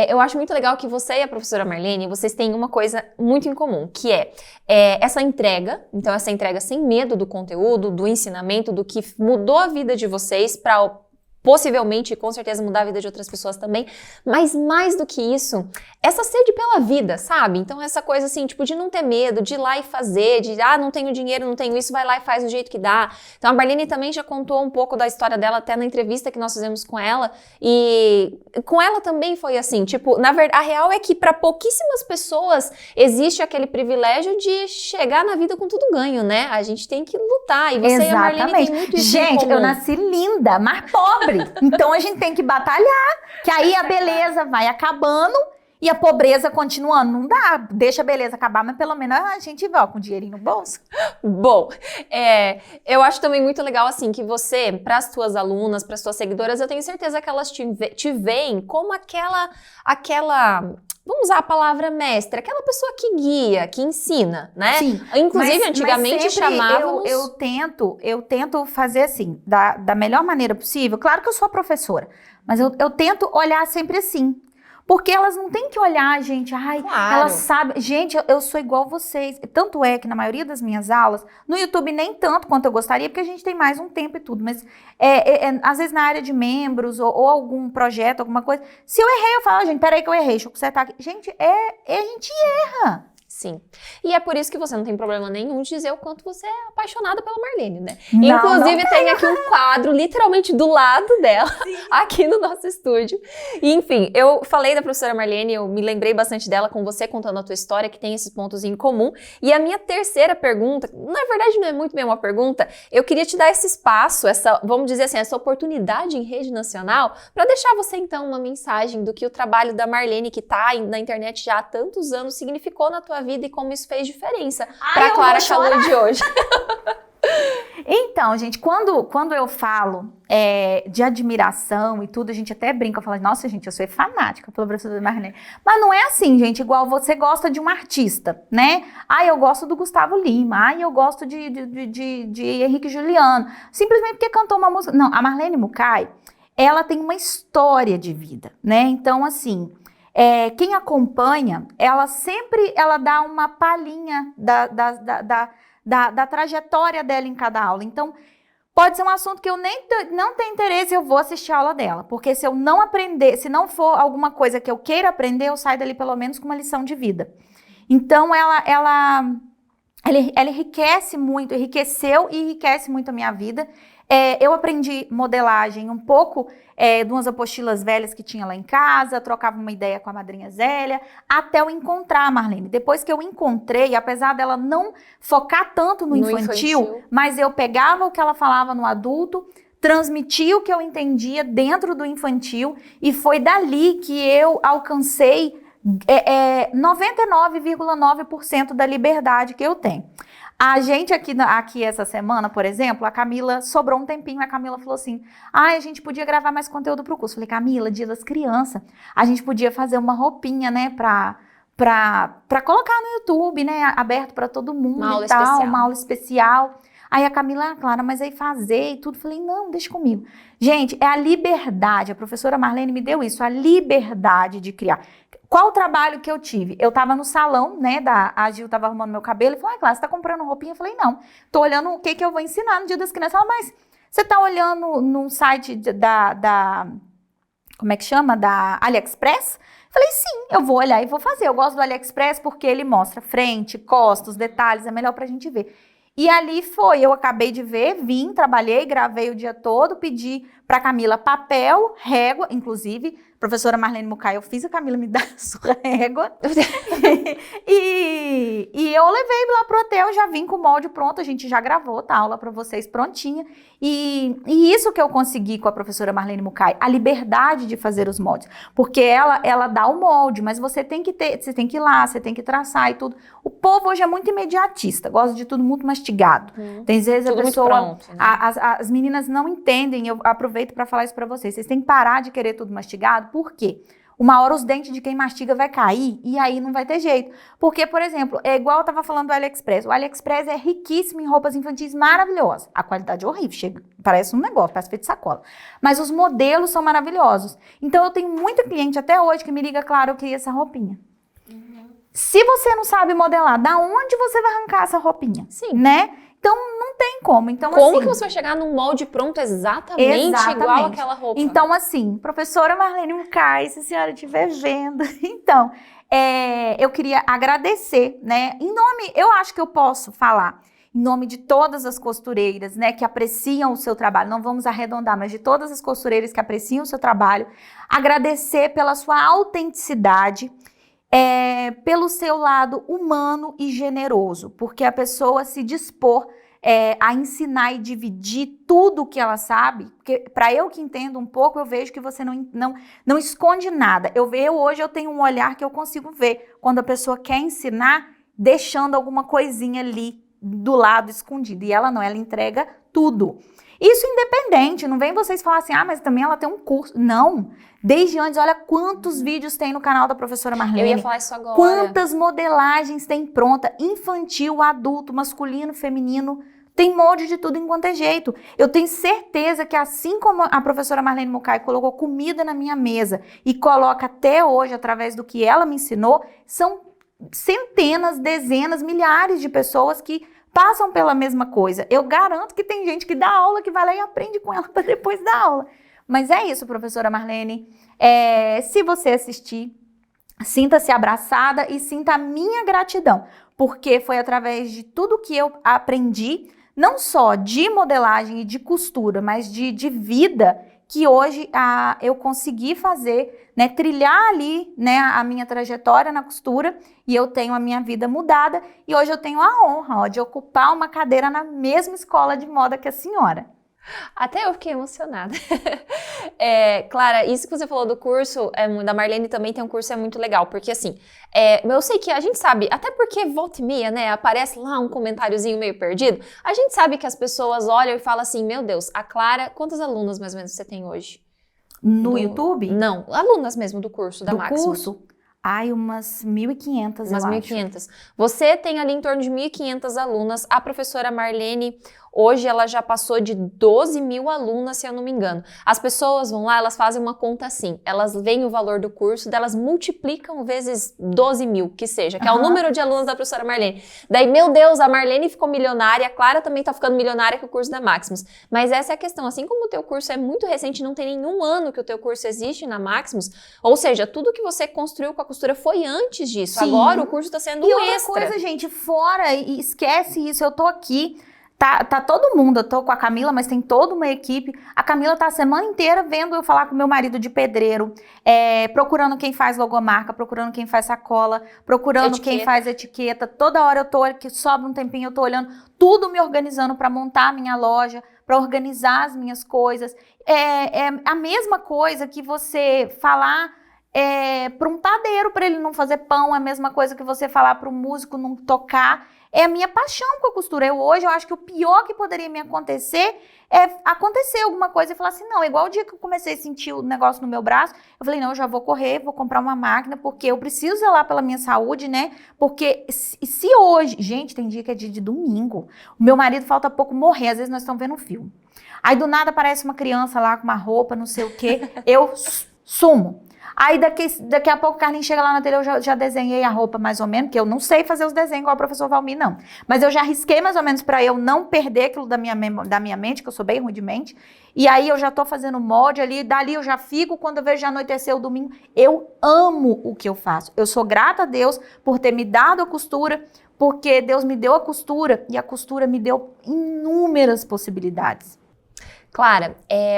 Eu acho muito legal que você e a professora Marlene, vocês têm uma coisa muito em comum, que é essa entrega, então essa entrega sem medo do conteúdo, do ensinamento, do que mudou a vida de vocês para possivelmente e com certeza mudar a vida de outras pessoas também, mas mais do que isso, essa sede pela vida, sabe? Então essa coisa assim, tipo, de não ter medo, de ir lá e fazer, não tenho dinheiro, não tenho isso, vai lá e faz do jeito que dá. Então a Marlene também já contou um pouco da história dela até na entrevista que nós fizemos com ela, e com ela também foi assim, tipo, na verdade, a real é que para pouquíssimas pessoas existe aquele privilégio de chegar na vida com tudo ganho, né? A gente tem que lutar, e você e a Marlene tem muito isso em comum. Eu nasci linda, mas pobre. Então a gente tem que batalhar, que aí a beleza vai acabando e a pobreza continuando. Não dá, deixa a beleza acabar, mas pelo menos a gente vai com dinheirinho no bolso. Bom, eu acho também muito legal assim que você, para as tuas alunas, para as tuas seguidoras, eu tenho certeza que elas te veem como aquela, vamos usar a palavra mestre, aquela pessoa que guia, que ensina, né? Sim. Inclusive, antigamente chamávamos... Eu tento fazer assim, da melhor maneira possível. Claro que eu sou professora, mas eu tento olhar sempre assim. Porque elas não têm que olhar, gente, claro. Elas sabem, gente, eu sou igual vocês. Tanto é que na maioria das minhas aulas, no YouTube nem tanto quanto eu gostaria, porque a gente tem mais um tempo e tudo, mas às vezes na área de membros ou algum projeto, alguma coisa, se eu errei, eu falo, gente, peraí que eu errei, deixa eu consertar aqui. Gente, a gente erra. Sim. E é por isso que você não tem problema nenhum de dizer o quanto você é apaixonada pela Marlene, né? Não, Inclusive, não tem aqui um quadro, literalmente do lado dela, aqui no nosso estúdio. E, enfim, eu falei da professora Marlene, eu me lembrei bastante dela com você contando a tua história, que tem esses pontos em comum. E a minha terceira pergunta, na verdade não é muito bem uma pergunta, eu queria te dar esse espaço, essa, vamos dizer assim, essa oportunidade em rede nacional, para deixar você, então, uma mensagem do que o trabalho da Marlene, que tá na internet já há tantos anos, significou na tua vida e como isso fez diferença para Clara Calor de hoje. Então, gente, quando eu falo de admiração e tudo, a gente até brinca, fala, nossa, gente, eu sou fanática pela professora Marlene. Mas não é assim, gente, igual você gosta de um artista, né? Eu gosto do Gustavo Lima, eu gosto de Henrique Juliano, simplesmente porque cantou uma música. Não, a Marlene Mucay, ela tem uma história de vida, né? Então, assim, quem acompanha, ela sempre dá uma palhinha da trajetória dela em cada aula. Então, pode ser um assunto que eu não tenho interesse, eu vou assistir a aula dela. Porque se eu não aprender, se não for alguma coisa que eu queira aprender, eu saio dali pelo menos com uma lição de vida. Então, ela enriquece muito, enriqueceu e enriquece muito a minha vida. Eu aprendi modelagem um pouco de umas apostilas velhas que tinha lá em casa, trocava uma ideia com a madrinha Zélia, até eu encontrar a Marlene. Depois que eu encontrei, apesar dela não focar tanto no infantil, mas eu pegava o que ela falava no adulto, transmitia o que eu entendia dentro do infantil, e foi dali que eu alcancei 99,9% da liberdade que eu tenho. A gente aqui essa semana, por exemplo, a Camila, sobrou um tempinho, a Camila falou assim, a gente podia gravar mais conteúdo pro curso. Falei, Camila, dia das crianças, a gente podia fazer uma roupinha, né, pra colocar no YouTube, né, aberto pra todo mundo uma aula e tal, especial. uma aula especial. Aí a Camila, Clara, mas aí fazer e tudo. Falei, não, deixa comigo. Gente, é a liberdade, a professora Marlene me deu isso, a liberdade de criar. Qual o trabalho que eu tive? Eu tava no salão, né, a Gil tava arrumando meu cabelo e falou, Clara, você tá comprando roupinha? Eu falei, não, tô olhando o que eu vou ensinar no Dia das Crianças. Ela, mas você tá olhando num site como é que chama? Da AliExpress? Falei, sim, eu vou olhar e vou fazer. Eu gosto do AliExpress porque ele mostra frente, costas, detalhes, é melhor pra gente ver. E ali foi, eu acabei de ver, vim, trabalhei, gravei o dia todo, pedi pra Camila papel, régua, inclusive, professora Marlene Mucay, eu fiz a Camila me dar a sua régua, e eu levei lá pro hotel, já vim com o molde pronto, a gente já gravou, tá, a aula pra vocês prontinha, e isso que eu consegui com a professora Marlene Mucay, a liberdade de fazer os moldes, porque ela dá o molde, mas você tem que ir lá, você tem que traçar e tudo. O povo hoje é muito imediatista, gosta de tudo muito mastigado. Tem vezes tudo a pessoa, muito pronto, né? as meninas não entendem, eu aproveito para falar isso para vocês têm que parar de querer tudo mastigado, por quê? Uma hora os dentes de quem mastiga vai cair e aí não vai ter jeito. Porque, por exemplo, é igual eu tava falando do AliExpress. O AliExpress é riquíssimo em roupas infantis maravilhosas. A qualidade é horrível, parece um negócio, parece feito de sacola. Mas os modelos são maravilhosos. Então eu tenho muita cliente até hoje que me liga, claro, eu queria essa roupinha. Se você não sabe modelar, da onde você vai arrancar essa roupinha? Sim. Né? Então, não tem como. Então, como assim, que você vai chegar num molde pronto exatamente igual àquela roupa? Então, assim, professora Marlene Mucay, se a senhora estiver vendo, então, eu queria agradecer, né? Em nome, eu acho que eu posso falar em nome de todas as costureiras, né, que apreciam o seu trabalho, não vamos arredondar, mas de todas as costureiras que apreciam o seu trabalho, agradecer pela sua autenticidade, pelo seu lado humano e generoso, porque a pessoa se dispor a ensinar e dividir tudo o que ela sabe, porque para eu que entendo um pouco, eu vejo que você não esconde nada. Hoje eu tenho um olhar que eu consigo ver quando a pessoa quer ensinar, deixando alguma coisinha ali do lado escondido, e ela não, ela entrega tudo. Isso independente, não vem vocês falar assim, mas também ela tem um curso. Não, desde antes, olha quantos vídeos tem no canal da professora Marlene. Eu ia falar isso agora. Quantas modelagens tem pronta, infantil, adulto, masculino, feminino, tem molde de tudo enquanto é jeito. Eu tenho certeza que assim como a professora Marlene Mucay colocou comida na minha mesa e coloca até hoje, através do que ela me ensinou, são centenas, dezenas, milhares de pessoas que passam pela mesma coisa. Eu garanto que tem gente que dá aula, que vai lá e aprende com ela para depois dar aula. Mas é isso, professora Marlene. Se você assistir, Sinta-se abraçada e sinta a minha gratidão, porque foi através de tudo que eu aprendi, não só de modelagem e de costura, mas de vida, que hoje eu consegui fazer, né, trilhar ali, né, a minha trajetória na costura, e eu tenho a minha vida mudada, e hoje eu tenho a honra, ó, de ocupar uma cadeira na mesma escola de moda que a senhora. Até eu fiquei emocionada. Clara, isso que você falou do curso, da Marlene também tem um curso, é muito legal, porque assim, eu sei que a gente sabe, até porque volta e meia, né, aparece lá um comentáriozinho meio perdido, a gente sabe que as pessoas olham e falam assim, meu Deus, a Clara, quantas alunas mais ou menos você tem hoje? No YouTube? Não, alunas mesmo do curso da Maximus. Do curso? Ai, umas 1.500, umas eu 1.500. acho. Você tem ali em torno de 1.500 alunas. A professora Marlene, hoje ela já passou de 12 mil alunas, se eu não me engano. As pessoas vão lá, elas fazem uma conta assim. Elas veem o valor do curso, elas multiplicam vezes 12 mil, que seja, que é o número de alunos da professora Marlene. Daí, meu Deus, a Marlene ficou milionária, a Clara também tá ficando milionária com o curso da Maximus. Mas essa é a questão. Assim como o teu curso é muito recente, não tem nenhum ano que o teu curso existe na Maximus, ou seja, tudo que você construiu com a costura foi antes disso. Sim. Agora o curso tá sendo e um outra extra. coisa, gente, fora, e esquece isso, eu tô aqui, tá todo mundo, eu tô com a Camila, mas tem toda uma equipe. A Camila tá a semana inteira vendo eu falar com meu marido de pedreiro, procurando quem faz logomarca, procurando quem faz sacola, procurando quem faz etiqueta. Toda hora eu tô aqui, sobra um tempinho, eu tô olhando, tudo me organizando para montar a minha loja, para organizar as minhas coisas. É a mesma coisa que você falar para um padeiro, para ele não fazer pão, é a mesma coisa que você falar para um músico não tocar. É a minha paixão com a costura. Hoje eu acho que o pior que poderia me acontecer é acontecer alguma coisa e falar assim, não, igual o dia que eu comecei a sentir o negócio no meu braço, eu falei, não, eu já vou correr, vou comprar uma máquina, porque eu preciso zelar pela minha saúde, né? Porque se hoje, gente, tem dia que é dia de domingo, o meu marido falta pouco morrer, às vezes nós estamos vendo um filme. Aí do nada aparece uma criança lá com uma roupa, não sei o quê, eu sumo. Aí daqui a pouco o Carlinhos chega lá na tele, eu já desenhei a roupa mais ou menos, porque eu não sei fazer os desenhos igual o professor Valmir, não. Mas eu já risquei mais ou menos para eu não perder aquilo da minha mente, que eu sou bem ruim de mente. E aí eu já tô fazendo molde ali, dali eu já fico, quando eu vejo já anoitecer o domingo. Eu amo o que eu faço. Eu sou grata a Deus por ter me dado a costura, porque Deus me deu a costura e a costura me deu inúmeras possibilidades. Clara,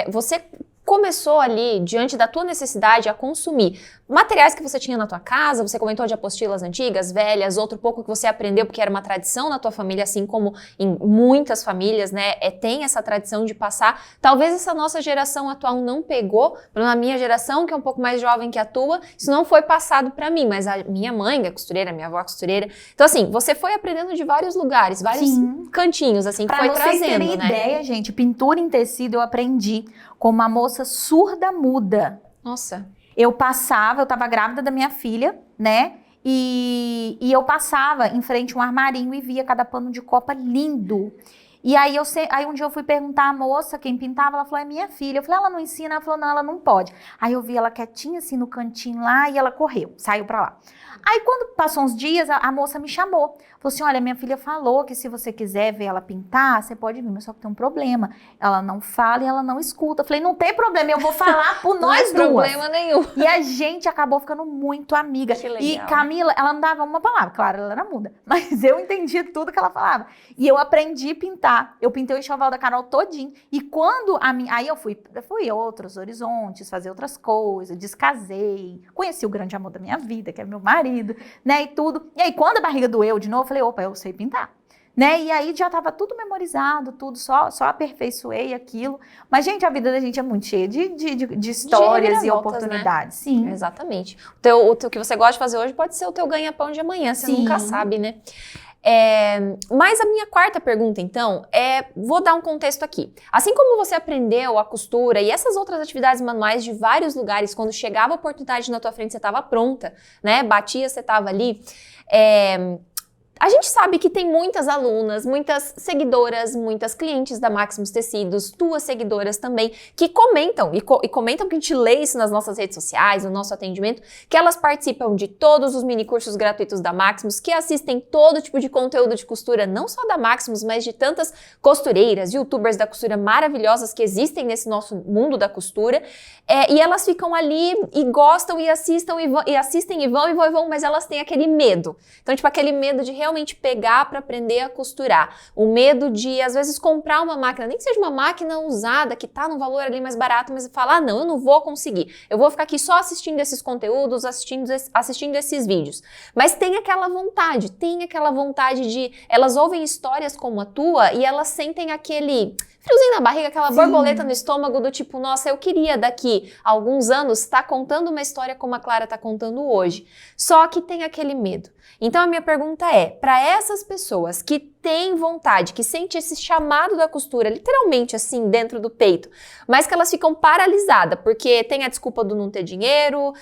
você começou ali, diante da tua necessidade, a consumir materiais que você tinha na tua casa, você comentou de apostilas antigas, velhas, outro pouco que você aprendeu porque era uma tradição na tua família, assim como em muitas famílias, né, tem essa tradição de passar. Talvez essa nossa geração atual não pegou, na minha geração, que é um pouco mais jovem que a tua, isso não foi passado para mim, mas a minha mãe é costureira, minha avó é costureira. Então, assim, você foi aprendendo de vários lugares, vários cantinhos, assim, que foi trazendo, né? Pra vocês terem ideia, gente, pintura em tecido eu aprendi com uma moça surda-muda. Nossa. Eu tava grávida da minha filha, né? E eu passava em frente a um armarinho e via cada pano de copa lindo. E aí um dia eu fui perguntar à moça, quem pintava, ela falou, é minha filha. Eu falei, ela não ensina? Ela falou, não, ela não pode. Aí eu vi ela quietinha assim no cantinho lá e ela correu, saiu pra lá. Aí quando passou uns dias, a moça me chamou. Falou assim, olha, minha filha falou que se você quiser ver ela pintar, você pode vir, mas só que tem um problema. Ela não fala e ela não escuta. Eu falei, não tem problema, eu vou falar por nós duas. Não tem problema nenhum. E a gente acabou ficando muito amiga. Que legal. E Camila, ela não dava uma palavra, claro, ela era muda. Mas eu entendi tudo que ela falava. E eu aprendi a pintar. Eu pintei o enxoval da Carol todinho. E quando aí eu fui a outros horizontes, fazer outras coisas, descasei, conheci o grande amor da minha vida, que é meu marido, né, e tudo. E aí quando a barriga doeu de novo, eu falei, opa, eu sei pintar. Né? E aí já estava tudo memorizado, tudo, só aperfeiçoei aquilo. Mas, gente, a vida da gente é muito cheia de histórias e oportunidades. Né? Sim. Exatamente. O que você gosta de fazer hoje pode ser o teu ganha-pão de amanhã, você nunca sabe, né? Mas a minha quarta pergunta, então, vou dar um contexto aqui. Assim como você aprendeu a costura e essas outras atividades manuais de vários lugares, quando chegava a oportunidade na tua frente, você estava pronta, né? Batia, você estava ali. A gente sabe que tem muitas alunas, muitas seguidoras, muitas clientes da Maximus Tecidos, tuas seguidoras também, que comentam, e comentam que a gente lê isso nas nossas redes sociais, no nosso atendimento, que elas participam de todos os mini cursos gratuitos da Maximus, que assistem todo tipo de conteúdo de costura, não só da Maximus, mas de tantas costureiras, youtubers da costura maravilhosas que existem nesse nosso mundo da costura, e elas ficam ali e gostam e assistem e vão, mas elas têm aquele medo. Então, tipo, aquele medo de realmente pegar para aprender a costurar. O medo de, às vezes, comprar uma máquina, nem que seja uma máquina usada, que tá no valor ali mais barato, mas falar, não, eu não vou conseguir. Eu vou ficar aqui só assistindo esses conteúdos, assistindo esses vídeos. Mas tem aquela vontade de... Elas ouvem histórias como a tua e elas sentem aquele friozinho na barriga, aquela borboleta no estômago do tipo, nossa, eu queria daqui a alguns anos estar contando uma história como a Clara está contando hoje. Só que tem aquele medo. Então a minha pergunta é, para essas pessoas que têm vontade, que sentem esse chamado da costura, literalmente assim, dentro do peito, mas que elas ficam paralisadas, porque tem a desculpa do não ter dinheiro,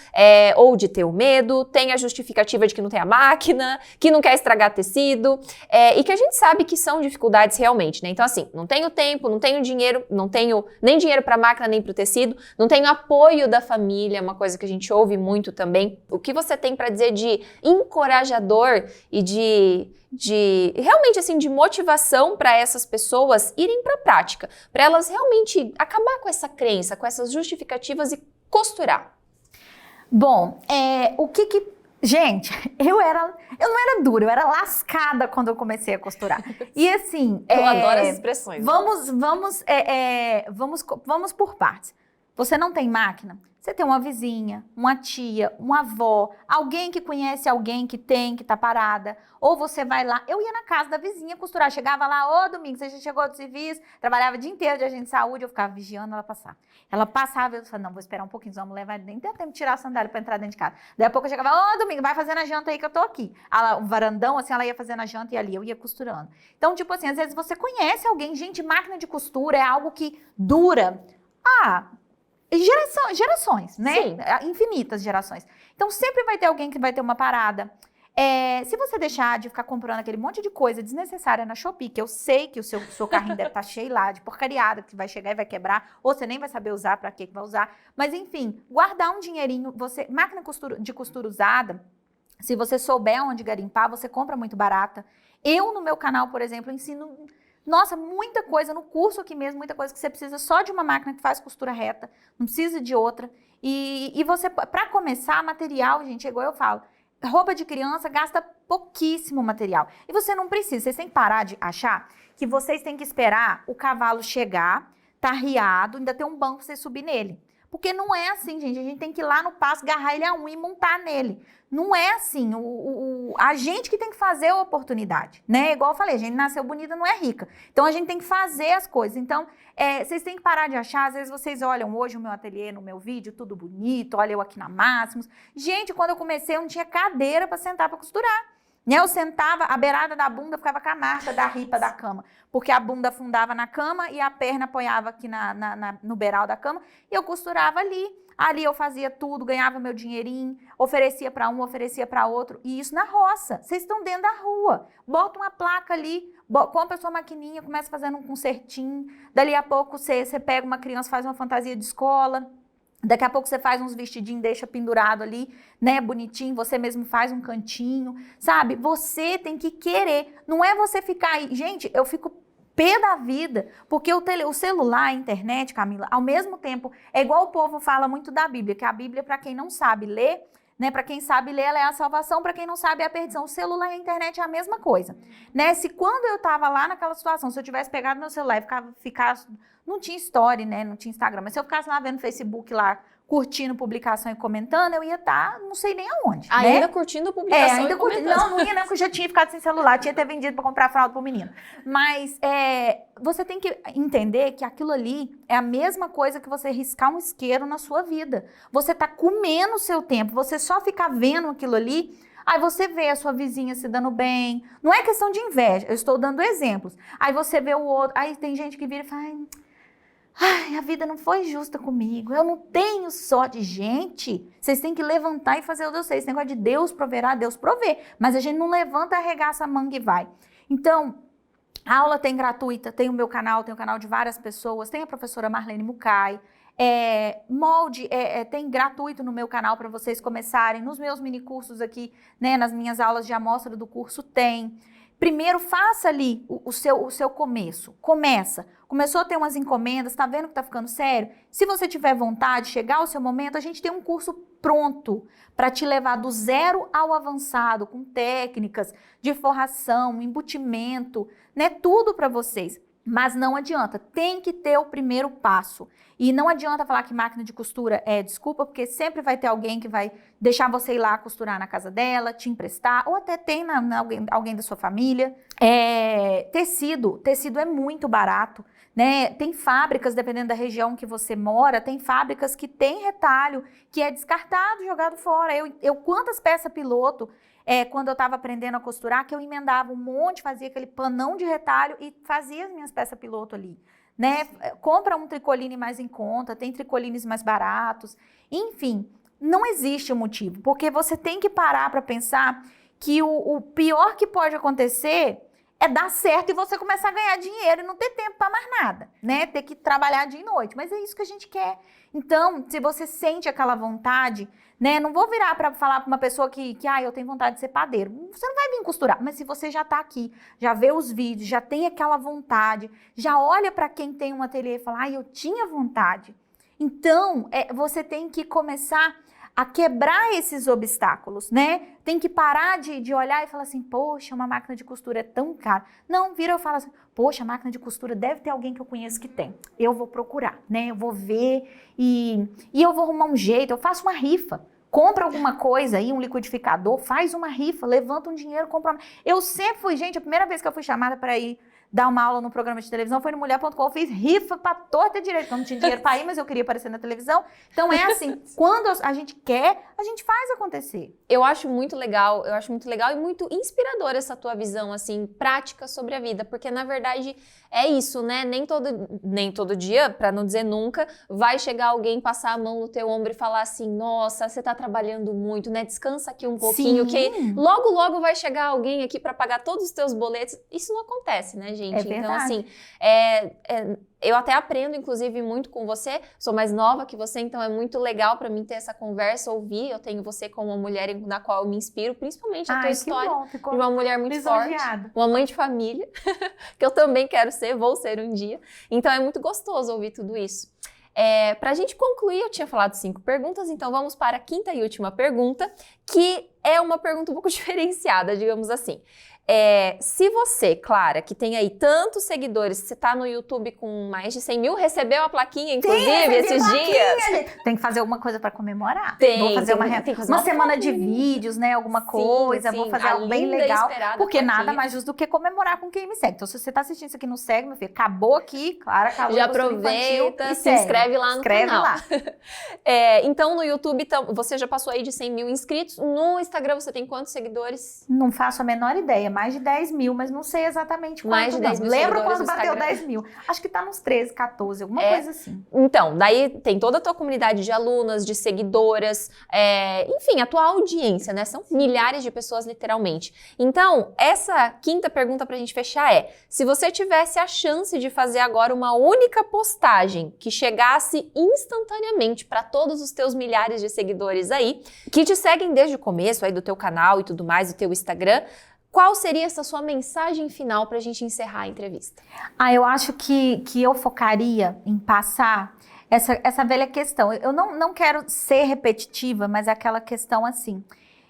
ou de ter o medo, tem a justificativa de que não tem a máquina, que não quer estragar tecido, e que a gente sabe que são dificuldades realmente, né? Então assim, não tenho tempo, não tenho dinheiro, não tenho nem dinheiro para a máquina, nem para o tecido, não tenho apoio da família, uma coisa que a gente ouve muito também. O que você tem para dizer de encorajador e de realmente assim de motivação para essas pessoas irem para a prática, para elas realmente acabar com essa crença, com essas justificativas e costurar? Bom, gente, eu não era dura, eu era lascada quando eu comecei a costurar. E assim... Eu adoro as expressões. Vamos por partes. Você não tem máquina? Você tem uma vizinha, uma tia, uma avó, alguém que conhece alguém que tem, que tá parada. Ou você vai lá... Eu ia na casa da vizinha costurar. Chegava lá, ô Domingo, você já chegou do serviço? Trabalhava o dia inteiro de agente de saúde, eu ficava vigiando ela passar. Ela passava, eu falava, não, vou esperar um pouquinho, vamos levar, nem deu tempo de tirar a sandália pra entrar dentro de casa. Daí a pouco eu chegava, ô Domingo, vai fazendo a janta aí que eu tô aqui. Um varandão, assim, ela ia fazendo a janta e ali eu ia costurando. Então, tipo assim, às vezes você conhece alguém, gente, máquina de costura é algo que dura... gerações, né? Sim. Infinitas gerações. Então, sempre vai ter alguém que vai ter uma parada. Se você deixar de ficar comprando aquele monte de coisa desnecessária na Shopee, que eu sei que o seu carrinho deve estar cheio lá de porcariada, que vai chegar e vai quebrar, ou você nem vai saber usar, para que vai usar. Mas, enfim, guardar um dinheirinho, máquina de costura usada, se você souber onde garimpar, você compra muito barata. Eu, no meu canal, por exemplo, ensino... Nossa, muita coisa no curso aqui mesmo, muita coisa que você precisa só de uma máquina que faz costura reta, não precisa de outra. E você, para começar, material, gente, é igual eu falo, roupa de criança gasta pouquíssimo material. E você não precisa, vocês têm que parar de achar que vocês têm que esperar o cavalo chegar, tá arriado, ainda tem um banco pra você subir nele. Porque não é assim, gente. A gente tem que ir lá no passo, agarrar ele a unha e montar nele. Não é assim. A gente que tem que fazer a oportunidade, né? Igual eu falei, a gente nasceu bonita, não é rica. Então, a gente tem que fazer as coisas. Então, vocês têm que parar de achar. Às vezes, vocês olham hoje o meu ateliê, no meu vídeo, tudo bonito. Olha eu aqui na Máximos. Gente, quando eu comecei, eu não tinha cadeira para sentar para costurar. Né? Eu sentava, a beirada da bunda ficava com a marca da ripa da cama, porque a bunda afundava na cama e a perna apoiava aqui no beiral da cama e eu costurava ali. Ali eu fazia tudo, ganhava meu dinheirinho, oferecia para um, oferecia para outro. E isso na roça. Vocês estão dentro da rua. Bota uma placa ali, compra a sua maquininha, começa fazendo um concertinho. Dali a pouco você pega uma criança, faz uma fantasia de escola. Daqui a pouco você faz uns vestidinhos, deixa pendurado ali, né, bonitinho, você mesmo faz um cantinho, sabe? Você tem que querer, não é você ficar aí. Gente, eu fico pé da vida, porque o celular, a internet, Camila, ao mesmo tempo, é igual o povo fala muito da Bíblia, que a Bíblia, para quem não sabe ler, né, para quem sabe ler, ela é a salvação, para quem não sabe é a perdição. O celular e a internet é a mesma coisa, né? Se quando eu tava lá naquela situação, se eu tivesse pegado meu celular e ficasse não tinha story, né, não tinha Instagram, mas se eu ficasse lá vendo Facebook lá, curtindo publicação e comentando, eu ia estar, não sei nem aonde, ainda né? curtindo publicação ainda e comentando. Não ia não, porque eu já tinha ficado sem celular, tinha até vendido para comprar fralda pro menino. Mas você tem que entender que aquilo ali é a mesma coisa que você riscar um isqueiro na sua vida. Você tá comendo o seu tempo, você só ficar vendo aquilo ali, aí você vê a sua vizinha se dando bem. Não é questão de inveja, eu estou dando exemplos. Aí você vê o outro, aí tem gente que vira e fala... ai, a vida não foi justa comigo, eu não tenho sorte. Gente, vocês têm que levantar e fazer o de vocês. Esse negócio de Deus proverá, Deus provê. Mas a gente não levanta, arregaça a manga e vai. Então, a aula tem gratuita, tem o meu canal, tem o canal de várias pessoas, tem a professora Marlene Mucay. Molde tem gratuito no meu canal para vocês começarem. Nos meus mini cursos aqui, né, nas minhas aulas de amostra do curso tem. Primeiro, faça ali o seu começo. Começou a ter umas encomendas, tá vendo que tá ficando sério? Se você tiver vontade, chegar o seu momento, a gente tem um curso pronto para te levar do zero ao avançado, com técnicas de forração, embutimento, né? Tudo para vocês. Mas não adianta, tem que ter o primeiro passo. E não adianta falar que máquina de costura é desculpa, porque sempre vai ter alguém que vai deixar você ir lá costurar na casa dela, te emprestar, ou até tem alguém da sua família. Tecido é muito barato, né? Tem fábricas, dependendo da região que você mora, tem fábricas que tem retalho, que é descartado, jogado fora. Quantas peças piloto... quando eu estava aprendendo a costurar, que eu emendava um monte, fazia aquele panão de retalho e fazia as minhas peças piloto ali, né? Compra um tricoline mais em conta, tem tricolines mais baratos, enfim, não existe um motivo, porque você tem que parar para pensar que o pior que pode acontecer é dar certo e você começar a ganhar dinheiro e não ter tempo para mais nada, né? Ter que trabalhar dia e noite, mas é isso que a gente quer. Então, se você sente aquela vontade, né? Não vou virar para falar para uma pessoa que eu tenho vontade de ser padeiro. Você não vai vir costurar, mas se você já está aqui, já vê os vídeos, já tem aquela vontade, já olha para quem tem um ateliê e fala, eu tinha vontade. Então, você tem que começar a quebrar esses obstáculos, né? Tem que parar de olhar e falar assim, poxa, uma máquina de costura é tão cara. Não, vira e fala assim, poxa, a máquina de costura deve ter alguém que eu conheço que tem. Eu vou procurar, né? Eu vou ver e eu vou arrumar um jeito, eu faço uma rifa. Compra alguma coisa aí, um liquidificador, faz uma rifa, levanta um dinheiro, compra uma... Eu sempre fui, gente, a primeira vez que eu fui chamada para ir dar uma aula no programa de televisão foi no Mulher.com, eu fiz rifa para torta e direito, eu não tinha dinheiro para ir, mas eu queria aparecer na televisão. Então é assim, quando a gente quer, a gente faz acontecer. Eu acho muito legal e muito inspiradora essa tua visão, assim, prática sobre a vida, porque na verdade é isso, né? Nem todo dia, para não dizer nunca, vai chegar alguém, passar a mão no teu ombro e falar assim, nossa, você tá trabalhando muito, né? Descansa aqui um pouquinho, Sim. que logo vai chegar alguém aqui para pagar todos os teus boletos. Isso não acontece, né, gente? Então, assim, eu até aprendo, inclusive, muito com você. Sou mais nova que você, então é muito legal para mim ter essa conversa, ouvir. Eu tenho você como uma mulher na qual eu me inspiro, principalmente a tua história de uma mulher muito forte, uma mãe de família, que eu também quero ser, vou ser um dia. Então é muito gostoso ouvir tudo isso. Para a gente concluir, eu tinha falado 5 perguntas, então vamos para a 5ª e última pergunta, que é uma pergunta um pouco diferenciada, digamos assim. Se você, Clara, que tem aí tantos seguidores, você tá no YouTube com mais de 100 mil, recebeu a plaquinha, inclusive, esses dias? Tem que fazer alguma coisa para comemorar. Vou fazer uma semana de vídeos, né? Alguma coisa, vou fazer algo bem legal. Porque nada mais justo do que comemorar com quem me segue. Então, se você tá assistindo isso aqui e não segue, meu filho, acabou aqui, Clara, acabou. Já aproveita, se inscreve lá no canal. Lá. Então, no YouTube, você já passou aí de 100 mil inscritos. No Instagram, você tem quantos seguidores? Não faço a menor ideia. Mais de 10 mil, mas não sei exatamente quanto. Mais de 10 mil. Lembro quando bateu 10 mil. Acho que tá nos 13, 14, alguma coisa assim. Então, daí tem toda a tua comunidade de alunas, de seguidoras, enfim, a tua audiência, né? São milhares de pessoas, literalmente. Então, essa 5ª pergunta pra gente fechar se você tivesse a chance de fazer agora uma única postagem que chegasse instantaneamente para todos os teus milhares de seguidores aí, que te seguem desde o começo aí do teu canal e tudo mais, do teu Instagram, qual seria essa sua mensagem final para a gente encerrar a entrevista? Eu acho que eu focaria em passar essa velha questão. Eu não quero ser repetitiva, mas é aquela questão assim,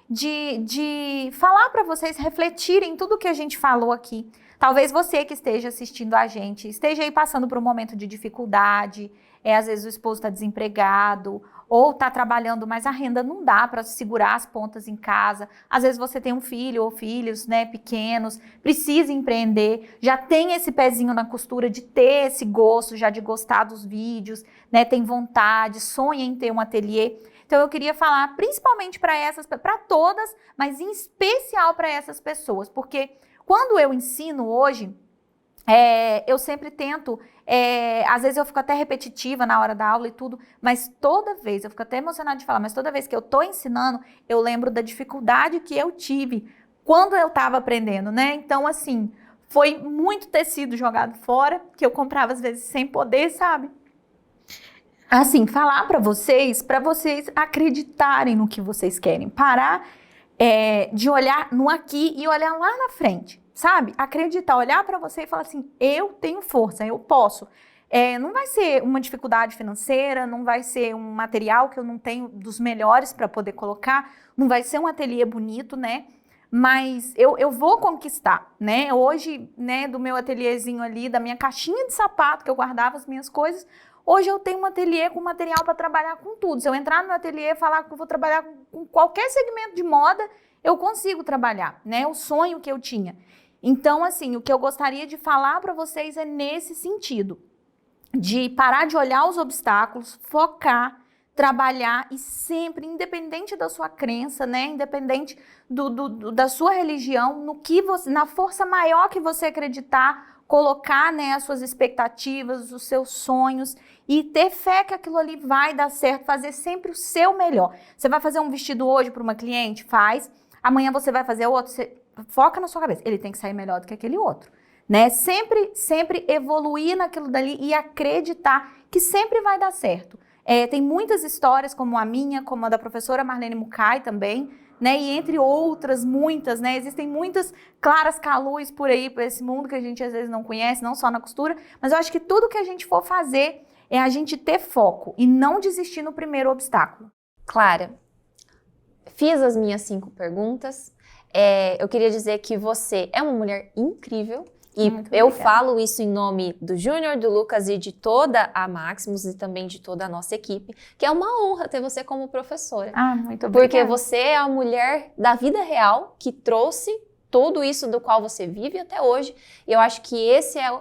de falar para vocês refletirem tudo que a gente falou aqui. Talvez você que esteja assistindo a gente, esteja aí passando por um momento de dificuldade, às vezes o esposo está desempregado, ou está trabalhando, mas a renda não dá para segurar as pontas em casa. Às vezes você tem um filho ou filhos, né, pequenos, precisa empreender, já tem esse pezinho na costura de ter esse gosto, já de gostar dos vídeos, né, tem vontade, sonha em ter um ateliê. Então eu queria falar principalmente para todas, mas em especial para essas pessoas, porque quando eu ensino hoje, Eu sempre tento, às vezes eu fico até repetitiva na hora da aula e tudo, mas toda vez, eu fico até emocionada de falar, mas toda vez que eu tô ensinando, eu lembro da dificuldade que eu tive quando eu tava aprendendo, né? Então, assim, foi muito tecido jogado fora, que eu comprava às vezes sem poder, sabe? Assim, falar para vocês acreditarem no que vocês querem, parar de olhar no aqui e olhar lá na frente. Sabe? Acreditar, olhar para você e falar assim, eu tenho força, eu posso. Não vai ser uma dificuldade financeira, não vai ser um material que eu não tenho dos melhores para poder colocar, não vai ser um ateliê bonito, né? Mas eu vou conquistar, né? Hoje, né, do meu ateliêzinho ali, da minha caixinha de sapato que eu guardava as minhas coisas, hoje eu tenho um ateliê com material para trabalhar com tudo. Se eu entrar no meu ateliê e falar que eu vou trabalhar com qualquer segmento de moda, eu consigo trabalhar, né? O sonho que eu tinha. Então, assim, o que eu gostaria de falar para vocês é nesse sentido, de parar de olhar os obstáculos, focar, trabalhar e sempre, independente da sua crença, né, independente da sua religião, no que você, na força maior que você acreditar, colocar, né, as suas expectativas, os seus sonhos e ter fé que aquilo ali vai dar certo, fazer sempre o seu melhor. Você vai fazer um vestido hoje para uma cliente? Faz. Amanhã você vai fazer outro? Foca na sua cabeça, ele tem que sair melhor do que aquele outro, né? Sempre evoluir naquilo dali e acreditar que sempre vai dar certo. Tem muitas histórias como a minha, como a da professora Marlene Mukai também, né? E entre outras, muitas, né? Existem muitas Claras Kalus por aí, por esse mundo que a gente às vezes não conhece, não só na costura, mas eu acho que tudo que a gente for fazer é a gente ter foco e não desistir no primeiro obstáculo. Clara, fiz as minhas 5 perguntas. Eu queria dizer que você é uma mulher incrível e eu falo isso em nome do Júnior, do Lucas e de toda a Maximus e também de toda a nossa equipe, que é uma honra ter você como professora. Muito obrigada. Porque você é a mulher da vida real que trouxe tudo isso do qual você vive até hoje e eu acho que esse é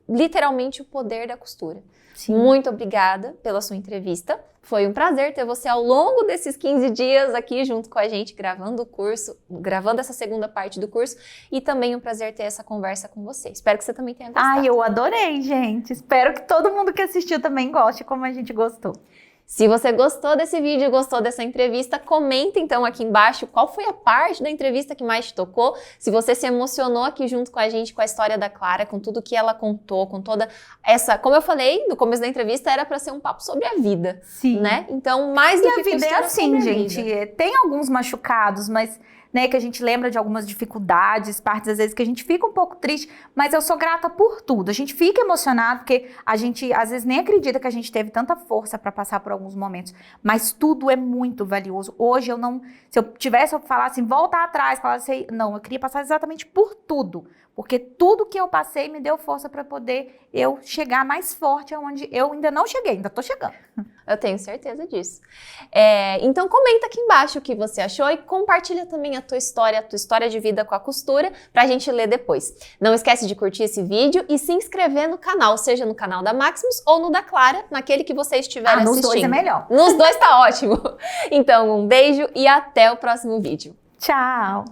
literalmente o poder da costura. Sim. Muito obrigada pela sua entrevista. Foi um prazer ter você ao longo desses 15 dias aqui junto com a gente, gravando o curso, gravando essa segunda parte do curso e também um prazer ter essa conversa com você. Espero que você também tenha gostado. Eu adorei, gente. Espero que todo mundo que assistiu também goste como a gente gostou. Se você gostou desse vídeo, gostou dessa entrevista, comenta então aqui embaixo qual foi a parte da entrevista que mais te tocou. Se você se emocionou aqui junto com a gente, com a história da Clara, com tudo que ela contou, com toda essa... Como eu falei no começo da entrevista, era para ser um papo sobre a vida, sim, né? Então, mais do que a vida é assim, gente. Tem alguns machucados, mas... né, que a gente lembra de algumas dificuldades, partes às vezes que a gente fica um pouco triste, mas eu sou grata por tudo. A gente fica emocionado porque a gente às vezes nem acredita que a gente teve tanta força para passar por alguns momentos, mas tudo é muito valioso. Hoje eu não, se eu tivesse eu falar assim, voltar atrás, falar assim, não, eu queria passar exatamente por tudo, porque tudo que eu passei me deu força para poder eu chegar mais forte aonde eu ainda não cheguei, ainda tô chegando. Eu tenho certeza disso. Então comenta aqui embaixo o que você achou e compartilha também a tua história de vida com a costura pra gente ler depois. Não esquece de curtir esse vídeo e se inscrever no canal, seja no canal da Maximus ou no da Clara, naquele que você estiver assistindo. Nos dois é melhor. Nos dois tá ótimo. Então um beijo e até o próximo vídeo. Tchau!